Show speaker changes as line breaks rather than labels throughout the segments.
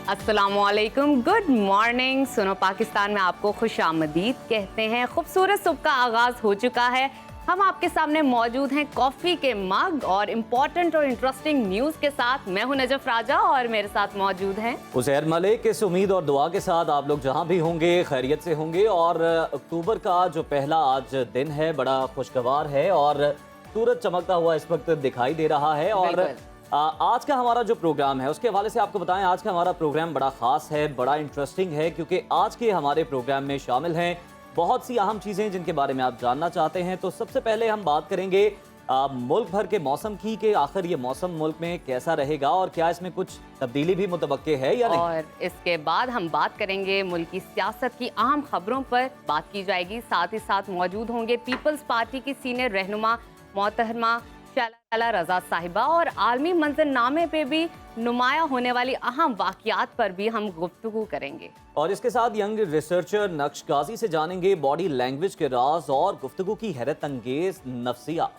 अस्सलामुअलैकुम, good morning. सुनो पाकिस्तान में आपको खुशामदीद कहते हैं। खूबसूरत सुबह का आगाज हो चुका है। हम आपके सामने मौजूद हैं कॉफ़ी के मग और इम्पोर्टेंट और इंटरेस्टिंग न्यूज़ के साथ। मैं हूं नजफ राजा और मेरे साथ मौजूद हैं
उज़ैर मलिक। इस उम्मीद और दुआ के साथ आप लोग जहां भी होंगे खैरियत से होंगे। और अक्टूबर का जो पहला आज दिन है बड़ा खुशगवार है और सूरज चमकता हुआ इस वक्त दिखाई दे रहा है। और आज का हमारा जो प्रोग्राम है उसके हवाले से आपको बताएं, आज का हमारा प्रोग्राम बड़ा ख़ास है, बड़ा इंटरेस्टिंग है, क्योंकि आज के हमारे प्रोग्राम में शामिल हैं बहुत सी अहम चीज़ें जिनके बारे में आप जानना चाहते हैं। तो सबसे पहले हम बात करेंगे मुल्क भर के मौसम की, कि आखिर ये मौसम मुल्क में कैसा रहेगा और क्या इसमें कुछ तब्दीली भी मुतवक्के है या नहीं। और
इसके बाद हम बात करेंगे मुल्क की सियासत की अहम खबरों पर बात की जाएगी। साथ ही साथ मौजूद होंगे पीपल्स पार्टी की सीनियर रहनुमा मोहतरमा शैला रजा साहिबा और आलमी मंजरनामे पे भी नुमाया होने वाली अहम वाक़यात पर भी हम गुफ्तगू करेंगे।
और इसके साथ यंग रिसर्चर नक्शगाजी से जानेंगे बॉडी लैंग्वेज के राज और गुफ्तगू की हैरत अंगेज नफ्सिया।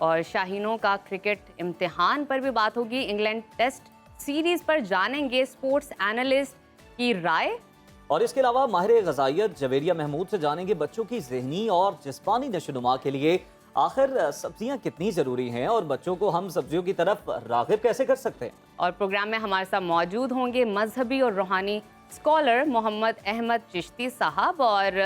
और शाहीनों का क्रिकेट इम्तिहान पर भी बात होगी। इंग्लैंड टेस्ट सीरीज पर जानेंगे स्पोर्ट्स एनालिस्ट की राय।
और इसके अलावा माहिर ग़ज़ाइयत जवेरिया महमूद से जानेंगे बच्चों की ज़हनी और जिस्मानी नशोनुमा के लिए आखिर सब्जियां कितनी ज़रूरी हैं और बच्चों को हम सब्जियों की तरफ राग़िब कैसे कर सकते हैं।
और प्रोग्राम में हमारे साथ मौजूद होंगे मजहबी और रूहानी स्कॉलर मोहम्मद अहमद चिश्ती साहब। और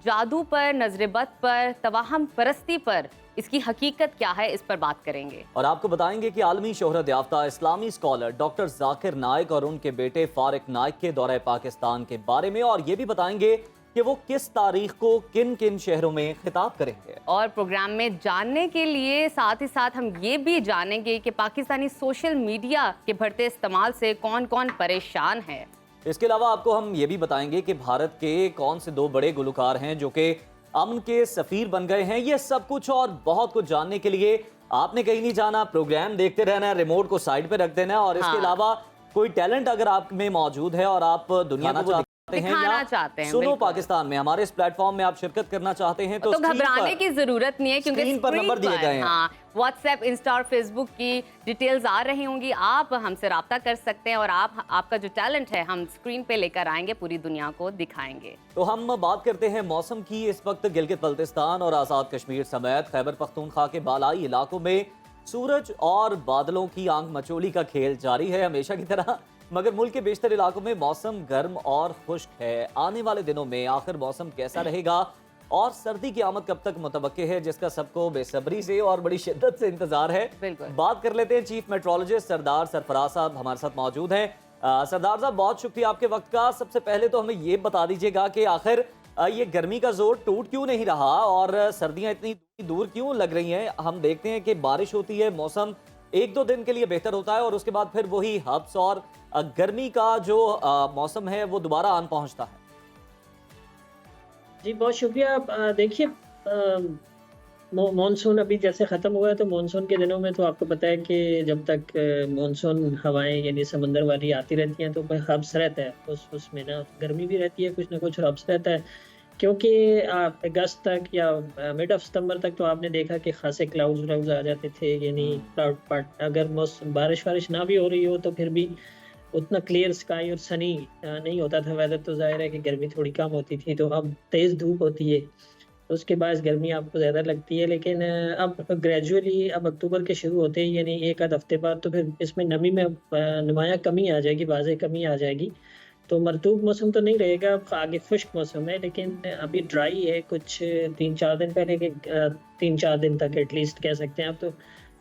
जादू पर, नजरबद पर, तवाहम परस्ती पर इसकी हकीकत क्या है, इस पर बात करेंगे।
और आपको बताएंगे कि आलमी शोहरत याफ्ता इस्लामी स्कॉलर डॉक्टर जाकिर नाइक और उनके बेटे फारिक नाइक के दौरे पाकिस्तान के बारे में। और ये भी बताएंगे कि वो किस तारीख को किन किन शहरों में खिताब करेंगे।
और प्रोग्राम में जानने के लिए साथ ही साथ हम ये भी जानेंगे कि पाकिस्तानी सोशल मीडिया के बढ़ते इस्तेमाल से कौन कौन परेशान है।
इसके अलावा आपको हम ये भी बताएंगे कि भारत के कौन से दो बड़े गुलकार हैं जो कि अमन के सफीर बन गए हैं। ये सब कुछ और बहुत कुछ जानने के लिए आपने कहीं नहीं जाना, प्रोग्राम देखते रहना है, रिमोट को साइड पे रख देना है। और इसके अलावा कोई टैलेंट अगर आप में मौजूद है और आप दुनिया को
दिखाना चाहते हैं,
सुनो पाकिस्तान में हमारे इस प्लेटफॉर्म में आप शिरकत करना चाहते हैं तो
घबराने की जरूरत नहीं है, क्योंकि
स्क्रीन पर नंबर दिए गए हैं।
व्हाट्सएप, इंस्टा और फेसबुक की डिटेल्स आ रही होंगी, आप हमसे रब्ता कर सकते हैं और आपका जो टैलेंट है हम स्क्रीन पे लेकर आएंगे, पूरी दुनिया को दिखाएंगे।
तो हम बात करते हैं मौसम की। इस वक्त गिलगित बल्तिस्तान और आज़ाद कश्मीर समेत खैबर पख्तूनख्वा के बालाई इलाकों में सूरज और बादलों की आंख मचोली का खेल जारी है हमेशा की तरह, मगर मुल्क के बेशतर इलाकों में मौसम गर्म और खुश्क है। आने वाले दिनों में आखिर मौसम कैसा रहेगा और सर्दी की आमद कब तक मुतवक्के है, जिसका सबको बेसब्री से और बड़ी शिद्दत से इंतजार है। बात कर लेते हैं चीफ मेट्रोलॉजिस्ट सरदार सरफराज साहब हमारे साथ मौजूद हैं। सरदार साहब, बहुत शुक्रिया आपके वक्त का। सबसे पहले तो हमें ये बता दीजिएगा कि आखिर ये गर्मी का जोर टूट क्यों नहीं रहा और सर्दियाँ इतनी दूर क्यों लग रही हैं। हम देखते हैं कि बारिश होती है, मौसम एक दो दिन के लिए बेहतर होता है और उसके बाद फिर वही हब्स और गर्मी का जो मौसम है वो दोबारा आन पहुंचता है।
जी बहुत शुक्रिया। देखिए, मॉनसून अभी जैसे ख़त्म हुआ है तो मॉनसून के दिनों में तो आपको पता है कि जब तक मॉनसून हवाएं यानी समंदर वाली आती रहती हैं तो हब्स रहता है, उसमें ना गर्मी भी रहती है, कुछ ना कुछ हब्स रहता है। क्योंकि अगस्त तक या मिड ऑफ सितंबर तक तो आपने देखा कि खासे क्लाउड्स आ जाते थे, यानी क्लाउड पार्ट, अगर बारिश ना भी हो रही हो तो फिर भी उतना क्लियर स्काई और सनी नहीं होता था वेदर, तो जाहिर है कि गर्मी थोड़ी कम होती थी। तो अब तेज़ धूप होती है तो उसके बाद गर्मी आपको ज़्यादा लगती है। लेकिन अब ग्रेजुअली अब अक्टूबर के शुरू होते ही यानी एक आध हफ्ते बाद तो फिर इसमें नमी में नुमाया कमी आ जाएगी, वाज़ेह कमी आ जाएगी। तो मरतूब मौसम तो नहीं रहेगा, आगे खुश्क मौसम है, लेकिन अभी ड्राई है। कुछ 3-4 दिन पहले के 3-4 दिन तक एटलीस्ट कह सकते हैं। अब तो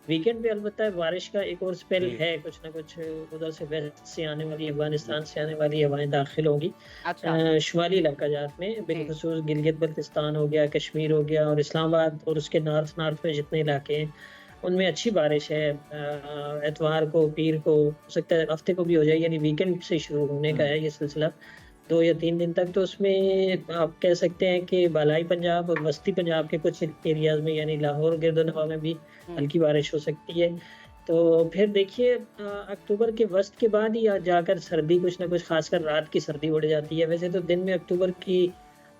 वीकेंड पे अलबत्ता बारिश का एक और स्पेल है, कुछ ना कुछ उधर से वेस्ट से आने वाली, अफगानिस्तान से आने वाली हवाएं दाखिल होंगी शुमाली इलाकाजात में, बिलखुसूस गिलगित बल्तिस्तान हो गया, कश्मीर हो गया और इस्लामाबाद और उसके नॉर्थ में जितने इलाके हैं उनमें अच्छी बारिश है। एतवार को, पीर को, हो सकता है हफ्ते को भी हो जाए, यानी वीकेंड से शुरू होने का है ये सिलसिला 2 या 3 दिन तक। तो उसमें आप कह सकते हैं कि बालाई पंजाब और वस्ती पंजाब के कुछ एरियाज में यानी लाहौर गिरदनवा में भी हल्की बारिश हो सकती है। तो फिर देखिए अक्टूबर के वस्त के बाद ही जाकर सर्दी कुछ ना कुछ, खासकर रात की सर्दी बढ़ जाती है। वैसे तो दिन में अक्टूबर की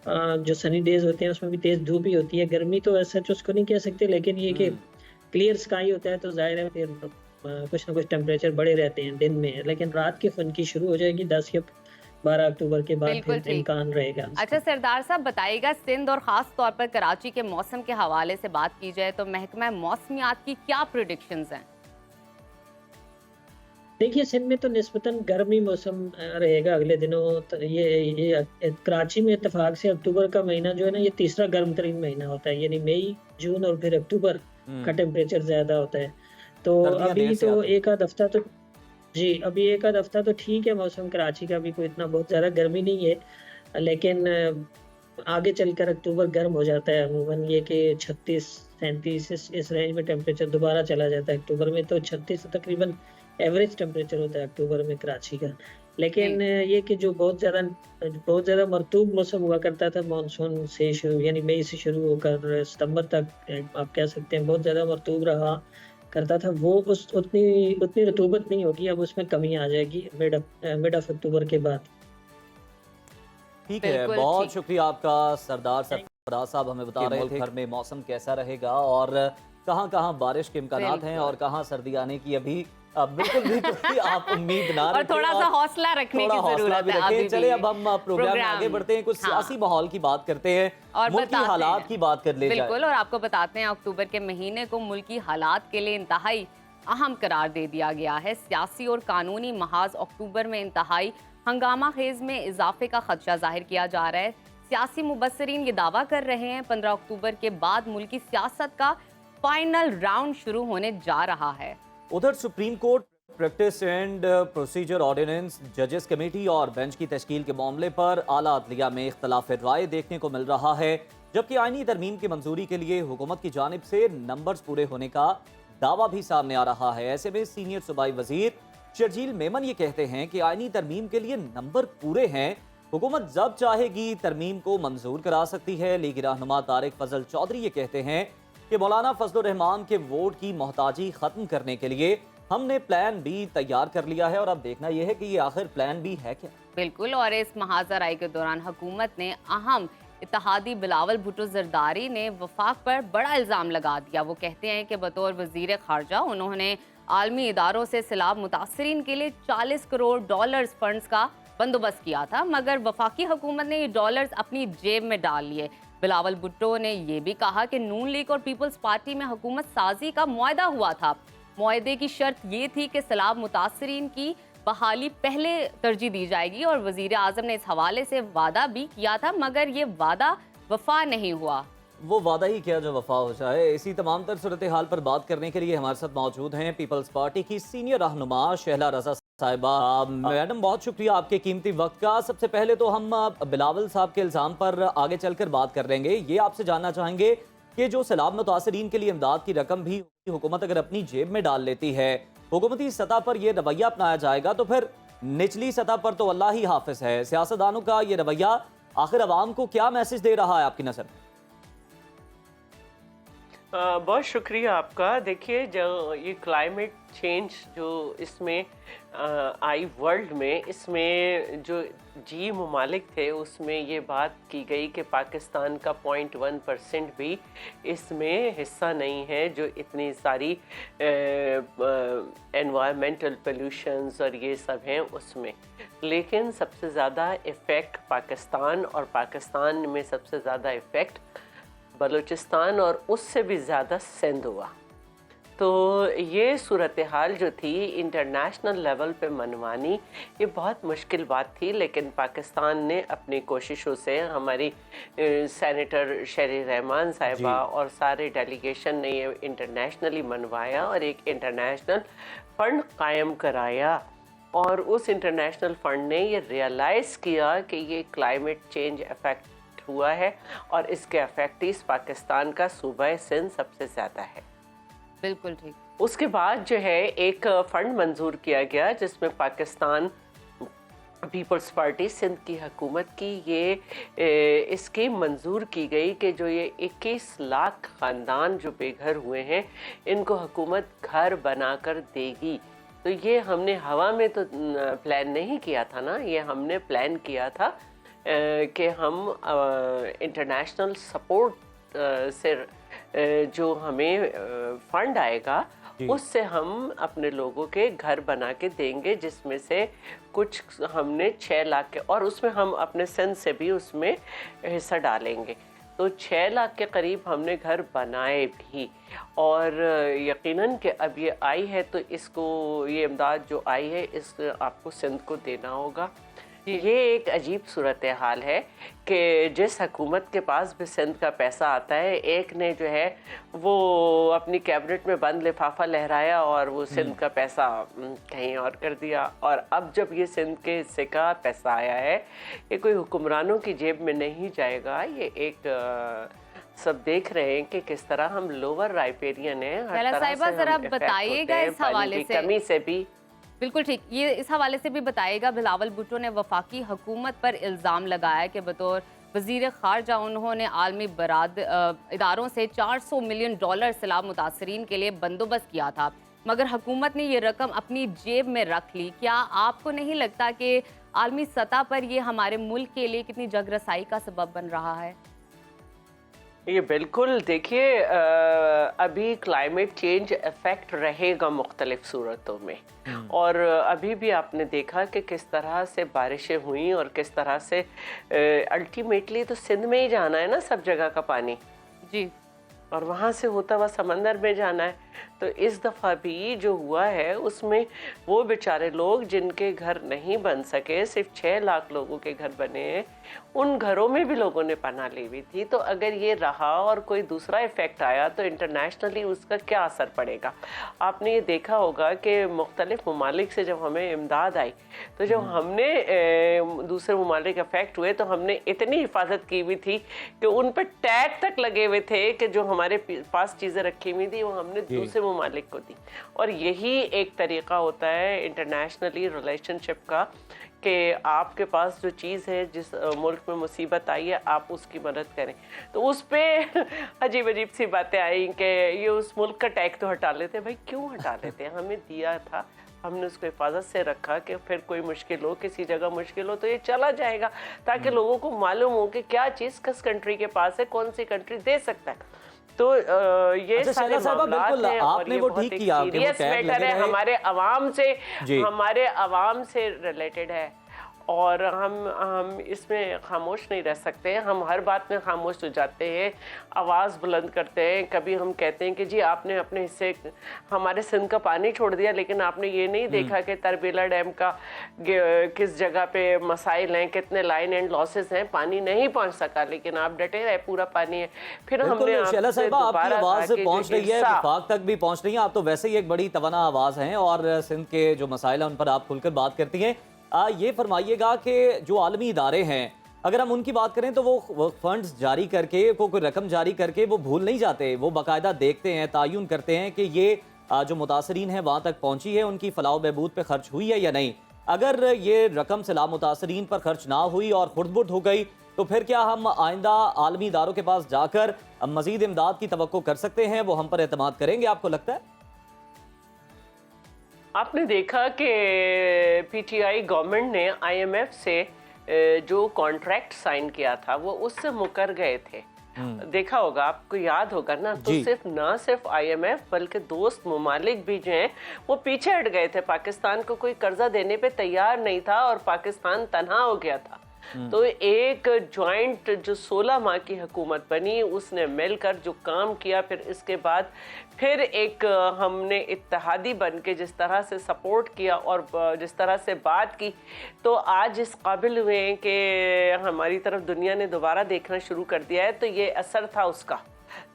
जो सनी डेज होते हैं उसमें भी तेज़ धूप ही होती है। गर्मी तो ऐसा उसको नहीं कह सकते, लेकिन ये कि क्लियर स्काई होता है तो जाहिर है फिर कुछ ना कुछ टेम्परेचर बढ़े रहते हैं दिन में, लेकिन रात की खुनकी शुरू हो जाएगी 10 या 12 अक्टूबर के बाद,
बिल्कुल
फिर
ठीक।
इम्कान रहेगा
अच्छा
उसका।
सरदार साहब, बताइएगा सिंध और ख़ास तौर पर कराची के मौसम के हवाले से बात की जाए तो महकमा मौसमियात की क्या प्रेडिक्शंस हैं?
देखिए, सिंध में तो निस्बतन गर्मी मौसम रहेगा अगले दिनों। तो ये कराची में इत्तेफाक से अक्टूबर का महीना जो है ना, ये तीसरा गर्म तरीन महीना होता है, यानी मई, जून और फिर अक्टूबर का
हम्म।
टेम्परेचर ज़्यादा होता है। तो
सर्दियां देर
अभी
से
तो
आती हैं।
एक आध हफ्ता तो जी, अभी एक आध हफ्ता तो ठीक है मौसम, कराची का भी कोई इतना बहुत ज़्यादा गर्मी नहीं है। लेकिन आगे चलकर अक्टूबर गर्म हो जाता है अमूमन, ये कि 36-37 इस रेंज में टेम्परेचर दोबारा चला जाता है। अक्टूबर में तो 36 तकरीबन एवरेज टेम्परेचर होता है अक्टूबर में कराची का।
जी।
लेकिन ये कि जो बहुत ज़्यादा मरतूब मौसम हुआ करता था मानसून से शुरू, यानी मई से शुरू होकर सितंबर तक, आप कह सकते हैं बहुत ज़्यादा मरतूब रहा करता था, वो उस उतनी उतनी रतूबत नहीं होगी, अब उसमें कमी आ जाएगी मिड ऑफ अक्टूबर के बाद।
ठीक है,
बिल्कुल
बहुत
ठीक।
शुक्रिया आपका सरदार सरफराज साहब, हमें बता रहे थे घर में मौसम कैसा रहेगा और कहाँ कहाँ बारिश के इम्कानात हैं और
बिल्कुल।
कहाँ सर्दी आने की अभी बिल्कुल भी कोई आप उम्मीद ना
और
रखें
थोड़ा सा
और
हौसला रखने
थोड़ा
की
हौसला
जरूरत
भी
है
रखें।
अभी
चले
भी।
अब हम प्रोग्राम में आगे बढ़ते हैं, कुछ
हाँ।
सियासी माहौल की बात करते हैं,
और
मुल्की
बताते
हालात
हैं।
की बात कर ले जाए।
बिल्कुल, और आपको बताते हैं अक्टूबर के महीने को मुल्की हालात के लिए इंतहाई अहम करार दे दिया गया है। सियासी और कानूनी महाज अक्टूबर में इंतहाई हंगामा खेज में इजाफे का खदशा जाहिर किया जा रहा है। सियासी मुबस्सरीन ये दावा कर रहे हैं 15 अक्टूबर के बाद मुल्की सियासत का फाइनल राउंड शुरू होने जा रहा है।
उधर supreme court practice and procedure ordinance, जजेस कमेटी और बेंच की तश्कील के मामले पर आला अदलिया में इख्तलाफ राय देखने को मिल रहा है, जबकि आईनी तरमीम की मंजूरी के लिए हुकूमत की जानिब से नंबर्स पूरे होने का दावा भी सामने आ रहा है। ऐसे में सीनियर सूबाई वजीर शर्जील मेमन ये कहते हैं कि आईनी तरमीम के लिए नंबर पूरे हैं, हुकूमत जब चाहेगी तरमीम को मंजूर करा सकती है। लीगी रहनुमा तारिक फजल चौधरी ये कहते हैं कि मौलाना फजलुर रहमान के वोट की मोहताजी खत्म करने के लिए हमने प्लान बी तैयार कर लिया है और अब देखना यह है कि ये आखिर प्लान बी है क्या।
बिल्कुल, और इस महाजा राय के दौरान हुकूमत ने अहम इत्तेहादी बिलावल भुट्टो जरदारी ने वफाक पर बड़ा इल्ज़ाम लगा दिया। वो कहते हैं कि बतौर वजीर खारजा उन्होंने आलमी इदारों से सैलाब मुतासरीन के लिए $40 करोड़ फंड्स का बंदोबस्त किया था, मगर वफाकी हुकूमत ने ये डॉलर्स अपनी जेब में डाल लिए। बिलावल भुट्टो ने यह भी कहा कि नून लीग और पीपल्स पार्टी में हुकूमत साजी का मुआहदा हुआ था। मुआहदे की शर्त ये थी कि सैलाब मुतासरीन की बहाली पहले तरजीह दी जाएगी, और वजीर आजम ने इस हवाले से वादा भी किया था, मगर ये वादा वफा नहीं हुआ।
वो वादा ही क्या जो वफा हो जाए। इसी तमाम तर सूरत हाल पर बात करने के लिए हमारे साथ मौजूद हैं पीपल्स पार्टी की सीनियर रहनुमा शहला रजा साहिबा। मैडम, बहुत शुक्रिया आपके कीमती वक्त का। सबसे पहले तो हम बिलावल साहब के इल्ज़ाम पर आगे चलकर बात कर लेंगे। ये आपसे जानना चाहेंगे कि जो सैलाब मुतासरीन के लिए इमदाद की रकम भी हुकूमत अगर अपनी जेब में डाल लेती है, हुकूमती सतह पर यह रवैया अपनाया जाएगा, तो फिर निचली सतह पर तो अल्लाह ही हाफिज है। सियासतदानों का ये रवैया आखिर अवाम को क्या मैसेज दे रहा है आपकी नज़र में?
बहुत शुक्रिया आपका। देखिए, जो ये क्लाइमेट चेंज जो इसमें आई वर्ल्ड में, इसमें जो जी ममालिक थे उसमें ये बात की गई कि पाकिस्तान का 0.1% भी इसमें हिस्सा नहीं है, जो इतनी सारी एनवायरमेंटल पोल्यूशंस और ये सब हैं उसमें। लेकिन सबसे ज़्यादा इफ़ेक्ट पाकिस्तान, और पाकिस्तान में सबसे ज़्यादा इफ़ेक्ट बलूचिस्तान और उससे भी ज़्यादा सिंध हुआ। तो ये सूरत हाल जो थी इंटरनेशनल लेवल पे मनवानी, ये बहुत मुश्किल बात थी, लेकिन पाकिस्तान ने अपनी कोशिशों से, हमारी सेनेटर शहरी रहमान साहिबा और सारे डेलीगेशन ने ये इंटरनेशनली मनवाया और एक इंटरनेशनल फ़ंड कायम कराया। और उस इंटरनेशनल फ़ंड ने ये रियलाइज़ किया कि ये क्लाइमेट चेंज इफ़ेक्ट हुआ है और इसके अफेक्टिस पाकिस्तान का सूबा सिंध सबसे ज़्यादा है।
बिल्कुल ठीक।
उसके बाद जो है एक फ़ंड मंजूर किया गया जिसमें पाकिस्तान पीपल्स पार्टी सिंध की हुकूमत की ये स्कीम मंजूर की गई कि जो ये 21 लाख ख़ानदान जो बेघर हुए हैं इनको हुकूमत घर बनाकर देगी। तो ये हमने हवा में तो प्लान नहीं किया था ना, ये हमने प्लान किया था कि हम इंटरनेशनल सपोर्ट से जो हमें फ़ंड आएगा उससे हम अपने लोगों के घर बना के देंगे, जिसमें से कुछ हमने 6 लाख के, और उसमें हम अपने सिंध से भी उसमें हिस्सा डालेंगे। तो 6 लाख के करीब हमने घर बनाए भी, और यकीनन कि अब ये आई है तो इसको, ये इमदाद जो आई है, इस आपको सिंध को देना होगा। ये एक अजीब सूरत हाल है कि जिस हुकूमत के पास भी सिंध का पैसा आता है, एक ने जो है वो अपनी कैबिनेट में बंद लिफाफा लहराया और वो सिंध का पैसा कहीं और कर दिया, और अब जब ये सिंध के हिस्से का पैसा आया है, ये कोई हुक्मरानों की जेब में नहीं जाएगा। ये एक सब देख रहे हैं कि किस तरह हम लोअर राइपेरियन है, हर तरह से
जरा
हम इफेक्ट
बताइएगा
होते हैं,
इस हवाले
पानी की
से।
कमी से भी।
बिल्कुल ठीक, ये इस हवाले से भी बताइएगा। बिलावल भुट्टो ने वफाकी हुकूमत पर इल्ज़ाम लगाया कि बतौर वज़ीर ख़ारजा उन्होंने आलमी इदारों से $400 मिलियन सैलाब मुतासरीन के लिए बंदोबस्त किया था, मगर हुकूमत ने ये रकम अपनी जेब में रख ली। क्या आपको नहीं लगता कि आलमी सतह पर ये हमारे मुल्क के लिए कितनी जगरसाई का सबब बन रहा है?
ये बिल्कुल, देखिए अभी क्लाइमेट चेंज इफेक्ट रहेगा मुख्तलिफ सूरतों में, और अभी भी आपने देखा कि किस तरह से बारिशें हुई और किस तरह से अल्टीमेटली तो सिंध में ही जाना है ना सब जगह का पानी
जी,
और वहाँ से होता हुआ समंदर में जाना है। तो इस दफ़ा भी जो हुआ है उसमें वो बेचारे लोग जिनके घर नहीं बन सके, सिर्फ 6 लाख लोगों के घर बने हैं, उन घरों में भी लोगों ने पनाह ली हुई थी। तो अगर ये रहा और कोई दूसरा इफ़ेक्ट आया तो इंटरनेशनली उसका क्या असर पड़ेगा? आपने ये देखा होगा कि मुख्तलिफ ममालिक से जब हमें इमदाद आई, तो जब हमने दूसरे ममालिक अफेक्ट हुए तो हमने इतनी हिफाजत की हुई थी कि उन पर टैग तक लगे हुए थे कि जो हमारे पास चीज़ें रखी हुई थी वो हमने दूसरे ममालिक को दी। और यही एक तरीका होता है इंटरनेशनली रिलेशनशिप का कि आपके पास जो चीज़ है, जिस मुल्क में मुसीबत आई है, आप उसकी मदद करें। तो उस पर अजीब अजीब सी बातें आई कि ये उस मुल्क का टैग तो हटा लेते। भाई क्यों हटा लेते हैं? हमें दिया था, हमने उसको हिफाजत से रखा कि फिर कोई मुश्किल हो, किसी जगह मुश्किल हो तो ये चला जाएगा, ताकि लोगों को मालूम हो कि क्या चीज़ किस कंट्री के पास है, कौन सी कंट्री दे सकता है। तो ये सारे मामलात हैं और ये बहुत एक सीरियस मैटर है, हमारे अवाम से रिलेटेड है, और हम इसमें खामोश नहीं रह सकते। हम हर बात में खामोश हो जाते हैं, आवाज़ बुलंद करते हैं। कभी हम कहते हैं कि जी आपने अपने हिस्से हमारे सिंध का पानी छोड़ दिया, लेकिन आपने ये नहीं देखा कि तरबेला डैम का किस जगह पे मसाइल हैं, कितने लाइन एंड लॉसेस हैं, पानी नहीं पहुंच सका, लेकिन आप डटे रहे, पूरा पानी है। फिर हमने आपसे दोबारा
आवाज़ पहुंच रही है, विफाक तक भी पहुंच रही है। आप तो वैसे ही एक बड़ी तवाना आवाज़ हैं और सिंध के जो मसाइल हैं उन पर आप खुलकर बात करती हैं। ये फरमाइएगा कि जो आलमी इदारे हैं, अगर हम उनकी बात करें तो वो फंड्स जारी करके, कोई रकम जारी करके वो भूल नहीं जाते, वो बाकायदा देखते हैं, तायुन करते हैं कि ये जो मुतासरीन है वहाँ तक पहुँची है, उनकी फलाह बहबूद पे खर्च हुई है या नहीं। अगर ये रकम सैलाब मुतासरीन पर खर्च ना हुई और खुर्द-बुर्द हो गई, तो फिर क्या हम आइंदा आलमी इदारों के पास जाकर मज़ीद इमदाद की तवक्को कर सकते हैं? वो हम पर एतमाद करेंगे, आपको लगता है?
आपने देखा कि पीटीआई गवर्नमेंट ने आईएमएफ से जो कॉन्ट्रैक्ट साइन किया था वो उससे मुकर गए थे। देखा होगा, आपको याद होगा ना, तो सिर्फ आईएमएफ बल्कि दोस्त ममालिक भी जो हैं वो पीछे हट गए थे। पाकिस्तान को कोई कर्जा देने पे तैयार नहीं था और पाकिस्तान तन्हा हो गया था। तो एक जॉइंट जो 16 माह की हुकूमत बनी, उसने मिलकर जो काम किया, फिर इसके बाद फिर एक हमने इत्तेहादी बन के जिस तरह से सपोर्ट किया और जिस तरह से बात की, तो आज इस काबिल हुए हैं कि हमारी तरफ दुनिया ने दोबारा देखना शुरू कर दिया है। तो ये असर था उसका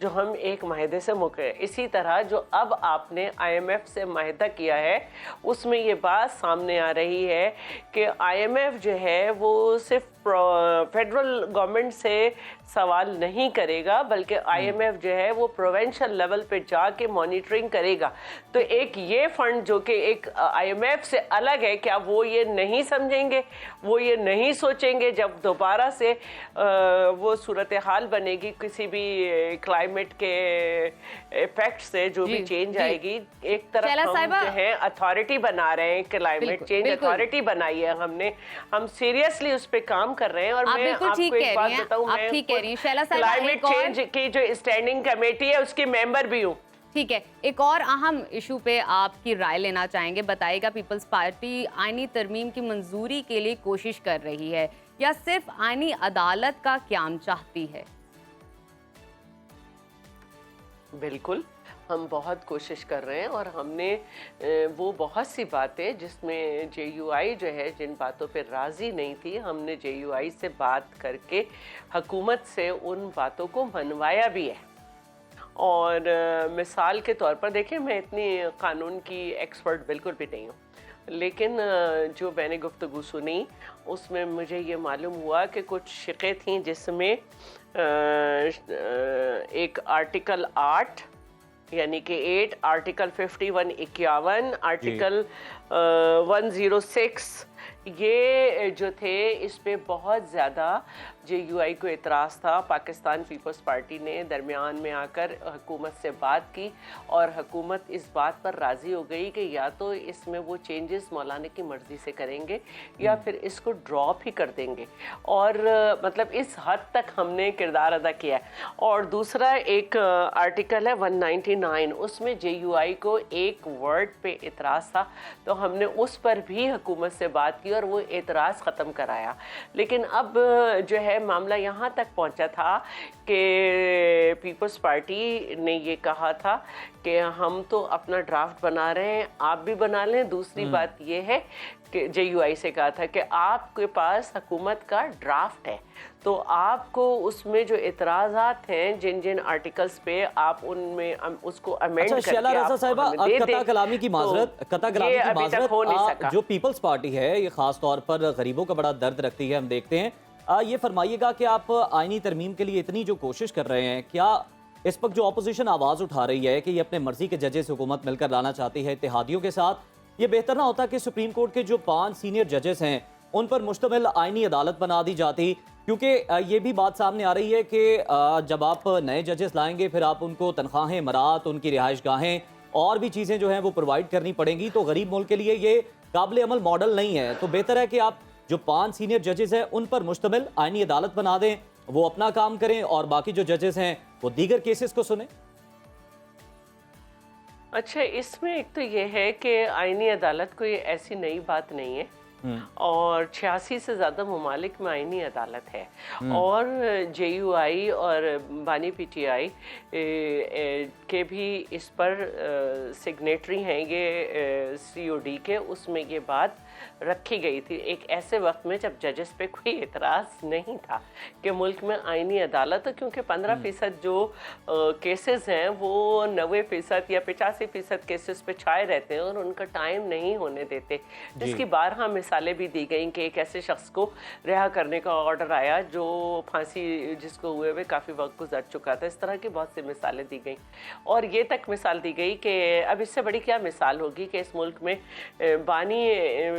जो हम एक माहिदे से मुकरे। इसी तरह जो अब आपने आईएमएफ से माहिदा किया है, उसमें ये बात सामने आ रही है कि आईएमएफ जो है वो सिर्फ फेडरल गवर्नमेंट से सवाल नहीं करेगा, बल्कि आईएमएफ जो है वो प्रोविंशियल लेवल पे जाके मॉनिटरिंग करेगा। तो एक ये फंड जो कि एक आईएमएफ से अलग है, क्या वो ये नहीं समझेंगे, वो ये नहीं सोचेंगे जब दोबारा से वो सूरत हाल बनेगी किसी भी क्लाइमेट के इफेक्ट से, जो भी चेंज आएगी, एक तरफ हम जो है अथॉरिटी बना रहे हैं, क्लाइमेट चेंज अथॉरिटी बनाई है हमने, हम सीरियसली उस पर काम कर रहे हैं। और मैं आपको एक बात बताऊं, मैं क्लाइमेट चेंज की जो स्टैंडिंग कमेटी है उसकी मेंबर भी हूँ।
ठीक है, एक और अहम इशू पे आपकी राय लेना चाहेंगे। बताइएगा, पीपल्स पार्टी आईनी तरमीम की मंजूरी के लिए कोशिश कर रही है या सिर्फ आईनी अदालत का क़याम चाहती है?
बिल्कुल, हम बहुत कोशिश कर रहे हैं और हमने वो बहुत सी बातें जिसमें JUI जो है जिन बातों पे राज़ी नहीं थी, हमने JUI से बात करके हुकूमत से उन बातों को मनवाया भी है। और मिसाल के तौर पर देखिए, मैं इतनी कानून की एक्सपर्ट बिल्कुल भी नहीं हूँ, लेकिन जो मैंने गुफ्तगू सुनी उसमें मुझे ये मालूम हुआ कि कुछ शिक़े थीं जिसमें एक आर्टिकल 8 यानी कि 8, आर्टिकल 51 51, आर्टिकल 106 ये जो थे इस पे बहुत ज़्यादा JUI को एतराज़ था। पाकिस्तान पीपल्स पार्टी ने दरमियान में आकर हुकूमत से बात की और हुकूमत इस बात पर राज़ी हो गई कि या तो इसमें वो चेंजेस मौलाना की मर्ज़ी से करेंगे या फिर इसको ड्रॉप ही कर देंगे। और मतलब इस हद तक हमने किरदार अदा किया है। और दूसरा एक आर्टिकल है 199, उसमें JUI को एक वर्ड पे एतराज़ था, तो हमने उस पर भी हुकूमत से बात की और वो एतराज़ ख़त्म कराया। लेकिन अब जो है मामला यहाँ तक पहुँचा था कि पीपल्स पार्टी ने ये कहा था कि हम तो अपना ड्राफ्ट बना रहे हैं, आप भी बना लें। दूसरी बात ये है कि JUI से कहा था कि आपके पास हुकूमत का ड्राफ्ट है, तो आपको उसमें जो एतराज़ात हैं जिन जिन आर्टिकल्स पे आप उनमें उसको अमेंड करके
शैला रज़ा साहिबा, कता कलामी की माजरत,
हो नहीं सका।
जो पीपल्स पार्टी है ये खास तौर पर गरीबों का बड़ा दर्द रखती है, हम देखते हैं। ये फरमाइएगा कि आप आईनी तरमीम के लिए इतनी जो कोशिश कर रहे हैं, क्या इस वक्त जो अपोजिशन आवाज़ उठा रही है कि ये अपने मर्जी के जजेस हुकूमत मिलकर लाना चाहती है इत्तेहादियों के साथ, ये बेहतर ना होता कि सुप्रीम कोर्ट के जो 5 सीनियर जजेस हैं उन पर मुश्तमिल आईनी अदालत बना दी जाती? क्योंकि ये भी बात सामने आ रही है कि जब आप नए जजेस लाएंगे फिर आप उनको तनख्वाहें, मरात, उनकी रिहाइश गाहें और भी चीज़ें जो हैं वो प्रोवाइड करनी पड़ेंगी, तो गरीब मुल्क के लिए ये काबिल अमल मॉडल नहीं है। तो बेहतर है कि आप जो 5 सीनियर जजेस हैं उन पर मुश्तमिल आईनी अदालत बना दें, वो अपना काम करें और बाकी जो जजेस हैं वो दीगर केसेस को सुने।
अच्छा, इसमें एक तो ये है कि आईनी अदालत कोई ऐसी नई बात नहीं है और 86 से ज़्यादा ममालिक में आईनी अदालत है और JUI और बानी PTI के भी इस पर सिग्नेटरी हैं ये COD के। उसमें ये बात रखी गई थी एक ऐसे वक्त में जब जजेस पे कोई एतराज़ नहीं था कि मुल्क में आईनी अदालत, क्योंकि 15% जो केसेस हैं वो 90% या 85% केसेस पे छाए रहते हैं और उनका टाइम नहीं होने देते, जिसकी बारहा मिसालें भी दी गई कि एक ऐसे शख्स को रिहा करने का ऑर्डर आया जो फांसी जिसको हुए हुए काफ़ी वक्त गुजर चुका था। इस तरह की बहुत सी मिसालें दी गई और ये तक मिसाल दी गई कि अब इससे बड़ी क्या मिसाल होगी कि इस मुल्क में बानी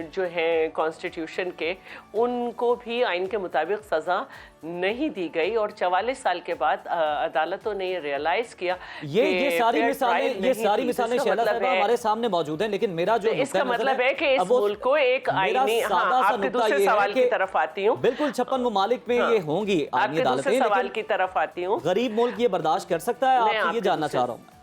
जो हैं कॉन्स्टिट्यूशन के, उनको भी आइन के मुताबिक सज़ा नहीं दी गई और 44 साल के बाद अदालतों ने ये रियलाइज किया
ये सारी मिसालें शैला साहिबा हमारे सामने मौजूद हैं। लेकिन मेरा जो
इसका मतलब है कि इस मुल्क को एक आईनी, आपके दूसरे सवाल की तरफ आती हूँ,
बिल्कुल 56 ममालिक में ये होंगी आईनी अदालतें,
सवाल की तरफ आती हूँ,
गरीब मुल्क ये बर्दाश्त कर सकता है? आपसे ये जानना चाह रहा हूँ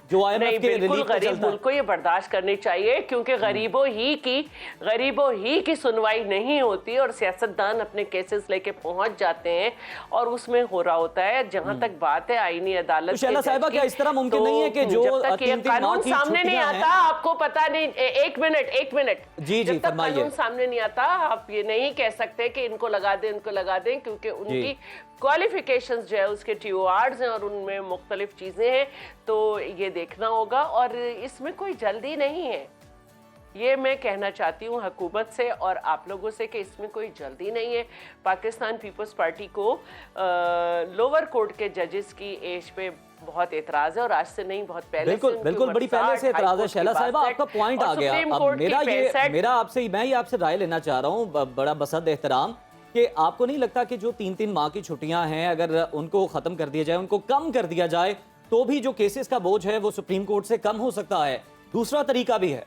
जो IMF के रिलीफ पे
गरीब मुल्क को ये बर्दाश्त करनी चाहिए, क्योंकि गरीबों ही की सुनवाई नहीं होती और सियासतदान अपने केसेस लेके पहुंच जाते हैं और उसमें हो रहा होता है। जहां तक बात है आईनी अदालत,
शैला साहिबा क्या इस तरह मुमकिन नहीं है कि जो
जब तक ये कानून सामने नहीं आता, आपको पता नहीं, एक मिनट
जी
जब तक कानून सामने नहीं आता आप ये नहीं कह सकते कि इनको लगा दें, क्योंकि उनकी क्वालिफिकेशंस जो है उसके TORs हैं और उनमें मुख्तलिफ चीज़ें हैं, तो ये देखना होगा और इसमें कोई जल्दी नहीं है। ये मैं कहना चाहती हूँ हुकूमत से और आप लोगों से कि इसमें कोई जल्दी नहीं है। पाकिस्तान पीपल्स पार्टी को लोअर कोर्ट के जजेस की एज पे बहुत एतराज है और आज से नहीं, बहुत पहले
बिल्कुल बड़ी पहले से एतराज है। शैला साहिबा आपका पॉइंट आ गया। अब मैं आपसे राय लेना चाह रहा हूँ बड़ा बसद एहतराम कि आपको नहीं लगता कि जो 3-3 माह की छुट्टियां हैं अगर उनको खत्म कर दिया जाए, उनको कम कर दिया जाए, तो भी जो केसेस का बोझ है वो सुप्रीम कोर्ट से कम हो सकता है? दूसरा तरीका भी है।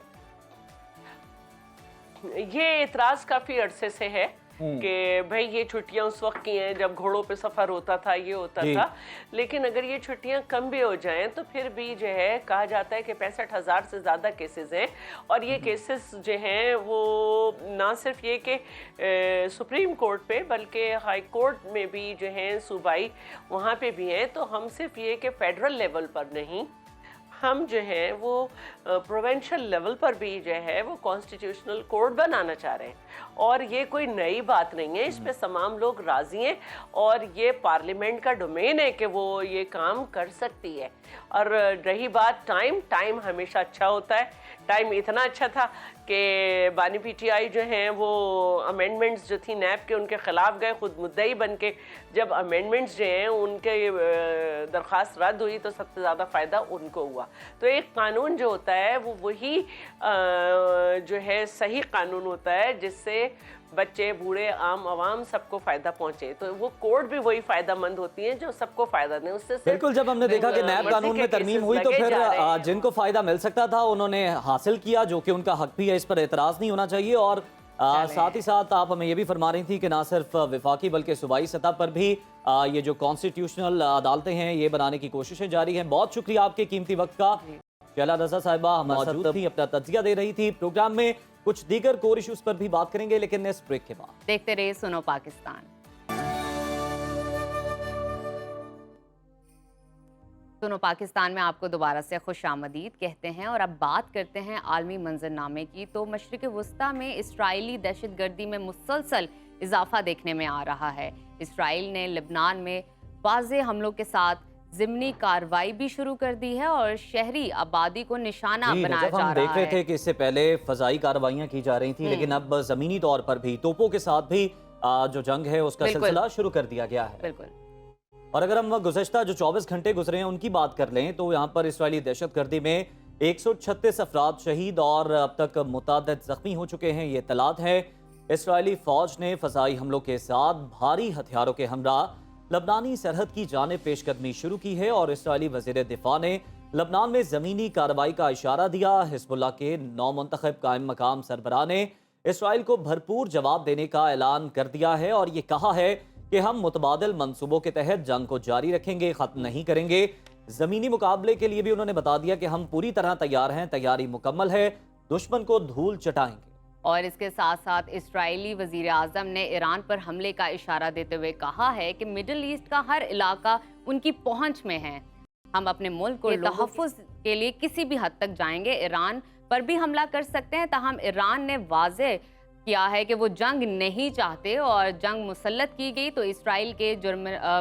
ये एतराज काफी अरसे से है कि भाई ये छुट्टियां उस वक्त की हैं जब घोड़ों पे सफर होता था, ये होता
जी।
था। लेकिन अगर ये छुट्टियां कम भी हो जाएं तो फिर भी जो है कहा जाता है कि 65,000 से ज़्यादा केसेस हैं, और ये केसेस जो हैं वो ना सिर्फ ये कि सुप्रीम कोर्ट पे बल्कि हाई कोर्ट में भी जो हैं सूबाई वहाँ पे भी हैं। तो हम सिर्फ ये कि फेडरल लेवल पर नहीं, हम जो है वो प्रोविंशियल लेवल पर भी जो है वो कॉन्स्टिट्यूशनल कोड बनाना चाह रहे हैं, और ये कोई नई बात नहीं है, इस पे तमाम लोग राजी हैं, और ये पार्लियामेंट का डोमेन है कि वो ये काम कर सकती है। और रही बात टाइम हमेशा अच्छा होता है। टाइम इतना अच्छा था कि बानी पीटीआई जो हैं वो अमेंडमेंट्स जो थी नैब के, उनके ख़िलाफ़ गए खुद मुद्दई बन के। जब अमेंडमेंट्स जो हैं उनके दरख्वास्त रद्द हुई तो सबसे ज़्यादा फ़ायदा उनको हुआ। तो एक कानून जो होता है वो वही जो है सही कानून होता है जिससे बच्चे, बूढ़े, आम आवाम सबको फ़ायदा पहुँचे। तो वो कोर्ट भी वही फ़ायदेमंद होती है जो सबको फ़ायदा दें। उससे
बिल्कुल, जब हमने देखा कि नैब कानून में तरमीम हुई तो फिर जिनको फ़ायदा मिल सकता था उन्होंने हासिल किया, जो कि उनका हक भी है, इस पर एतराज़ नहीं होना चाहिए। और साथ ही साथ आप हमें ये भी फरमा रही थी कि ना सिर्फ विफाकी बल्कि सूबाई सतह पर भी ये जो कॉन्स्टिट्यूशनल अदालतें हैं ये बनाने की कोशिशें जारी हैं। बहुत शुक्रिया आपके कीमती वक्त का। शैला रज़ा साहिबा मौजूद थी, अपना तज्जिया दे रही थी। प्रोग्राम में कुछ दीगर कोर इश्यूज पर भी बात करेंगे, लेकिन इस ब्रेक के बाद।
देखते रहिए सुनो पाकिस्तान। सुनो पाकिस्तान में आपको दोबारा से खुश आमदीद कहते हैं। और अब बात करते हैं आलमी मंजरनामे की। तो मशरिक़ वस्ता में इसराइली दहशतगर्दी में मुसलसल इजाफा देखने में आ रहा है। इसराइल ने लेबनान में वाज़े हमलों के साथ ज़िमनी कार्रवाई भी शुरू कर दी है और शहरी आबादी को निशाना बनाया जा रहा है।
हम देख रहे थे कि इससे पहले फजाई कार्रवाइयां की जा रही थी, लेकिन अब जमीनी तौर पर भी तोपों के साथ भी जो जंग है उसका सिलसिला शुरू कर दिया गया है।
बिल्कुल।
और अगर हम गुज़श्ता जो 24 घंटे गुजरे हैं उनकी बात कर लें तो यहाँ पर इसराइली दहशतगर्दी में 136 अफराद शहीद और अब तक मुतादिद जख्मी हो चुके हैं, ये इत्तलात है। इसराइली फौज ने फजाई हमलों के साथ भारी हथियारों के हमरा लबनानी सरहद की जानिब पेशकदमी शुरू की है और इसराइली वज़ीर दिफा ने लबनान में ज़मीनी कार्रवाई का इशारा दिया। हिज़्बुल्लाह के नौमुंतखब कायम मकाम सरबराह ने इसराइल को भरपूर जवाब देने का ऐलान कर दिया है और ये कहा है कि हम मुतबादिल मंसूबों के तहत जंग को जारी रखेंगे, ख़त्म नहीं करेंगे। ज़मीनी मुकाबले के लिए भी उन्होंने बता दिया कि हम पूरी तरह तैयार हैं, तैयारी मुकम्मल है, दुश्मन को धूल चटाएंगे।
और इसके साथ साथ इस्राएली वज़ीर आज़म ने ईरान पर हमले का इशारा देते हुए कहा है कि मिडल ईस्ट का हर इलाका उनकी पहुंच में है। हम अपने मुल्क के तहफ़्फ़ुज़ के लिए किसी भी हद तक जाएंगे, ईरान पर भी हमला कर सकते हैं। ताहम ईरान ने वाज़े किया है कि वो जंग नहीं चाहते और जंग मुसल्लत की गई तो इसराइल के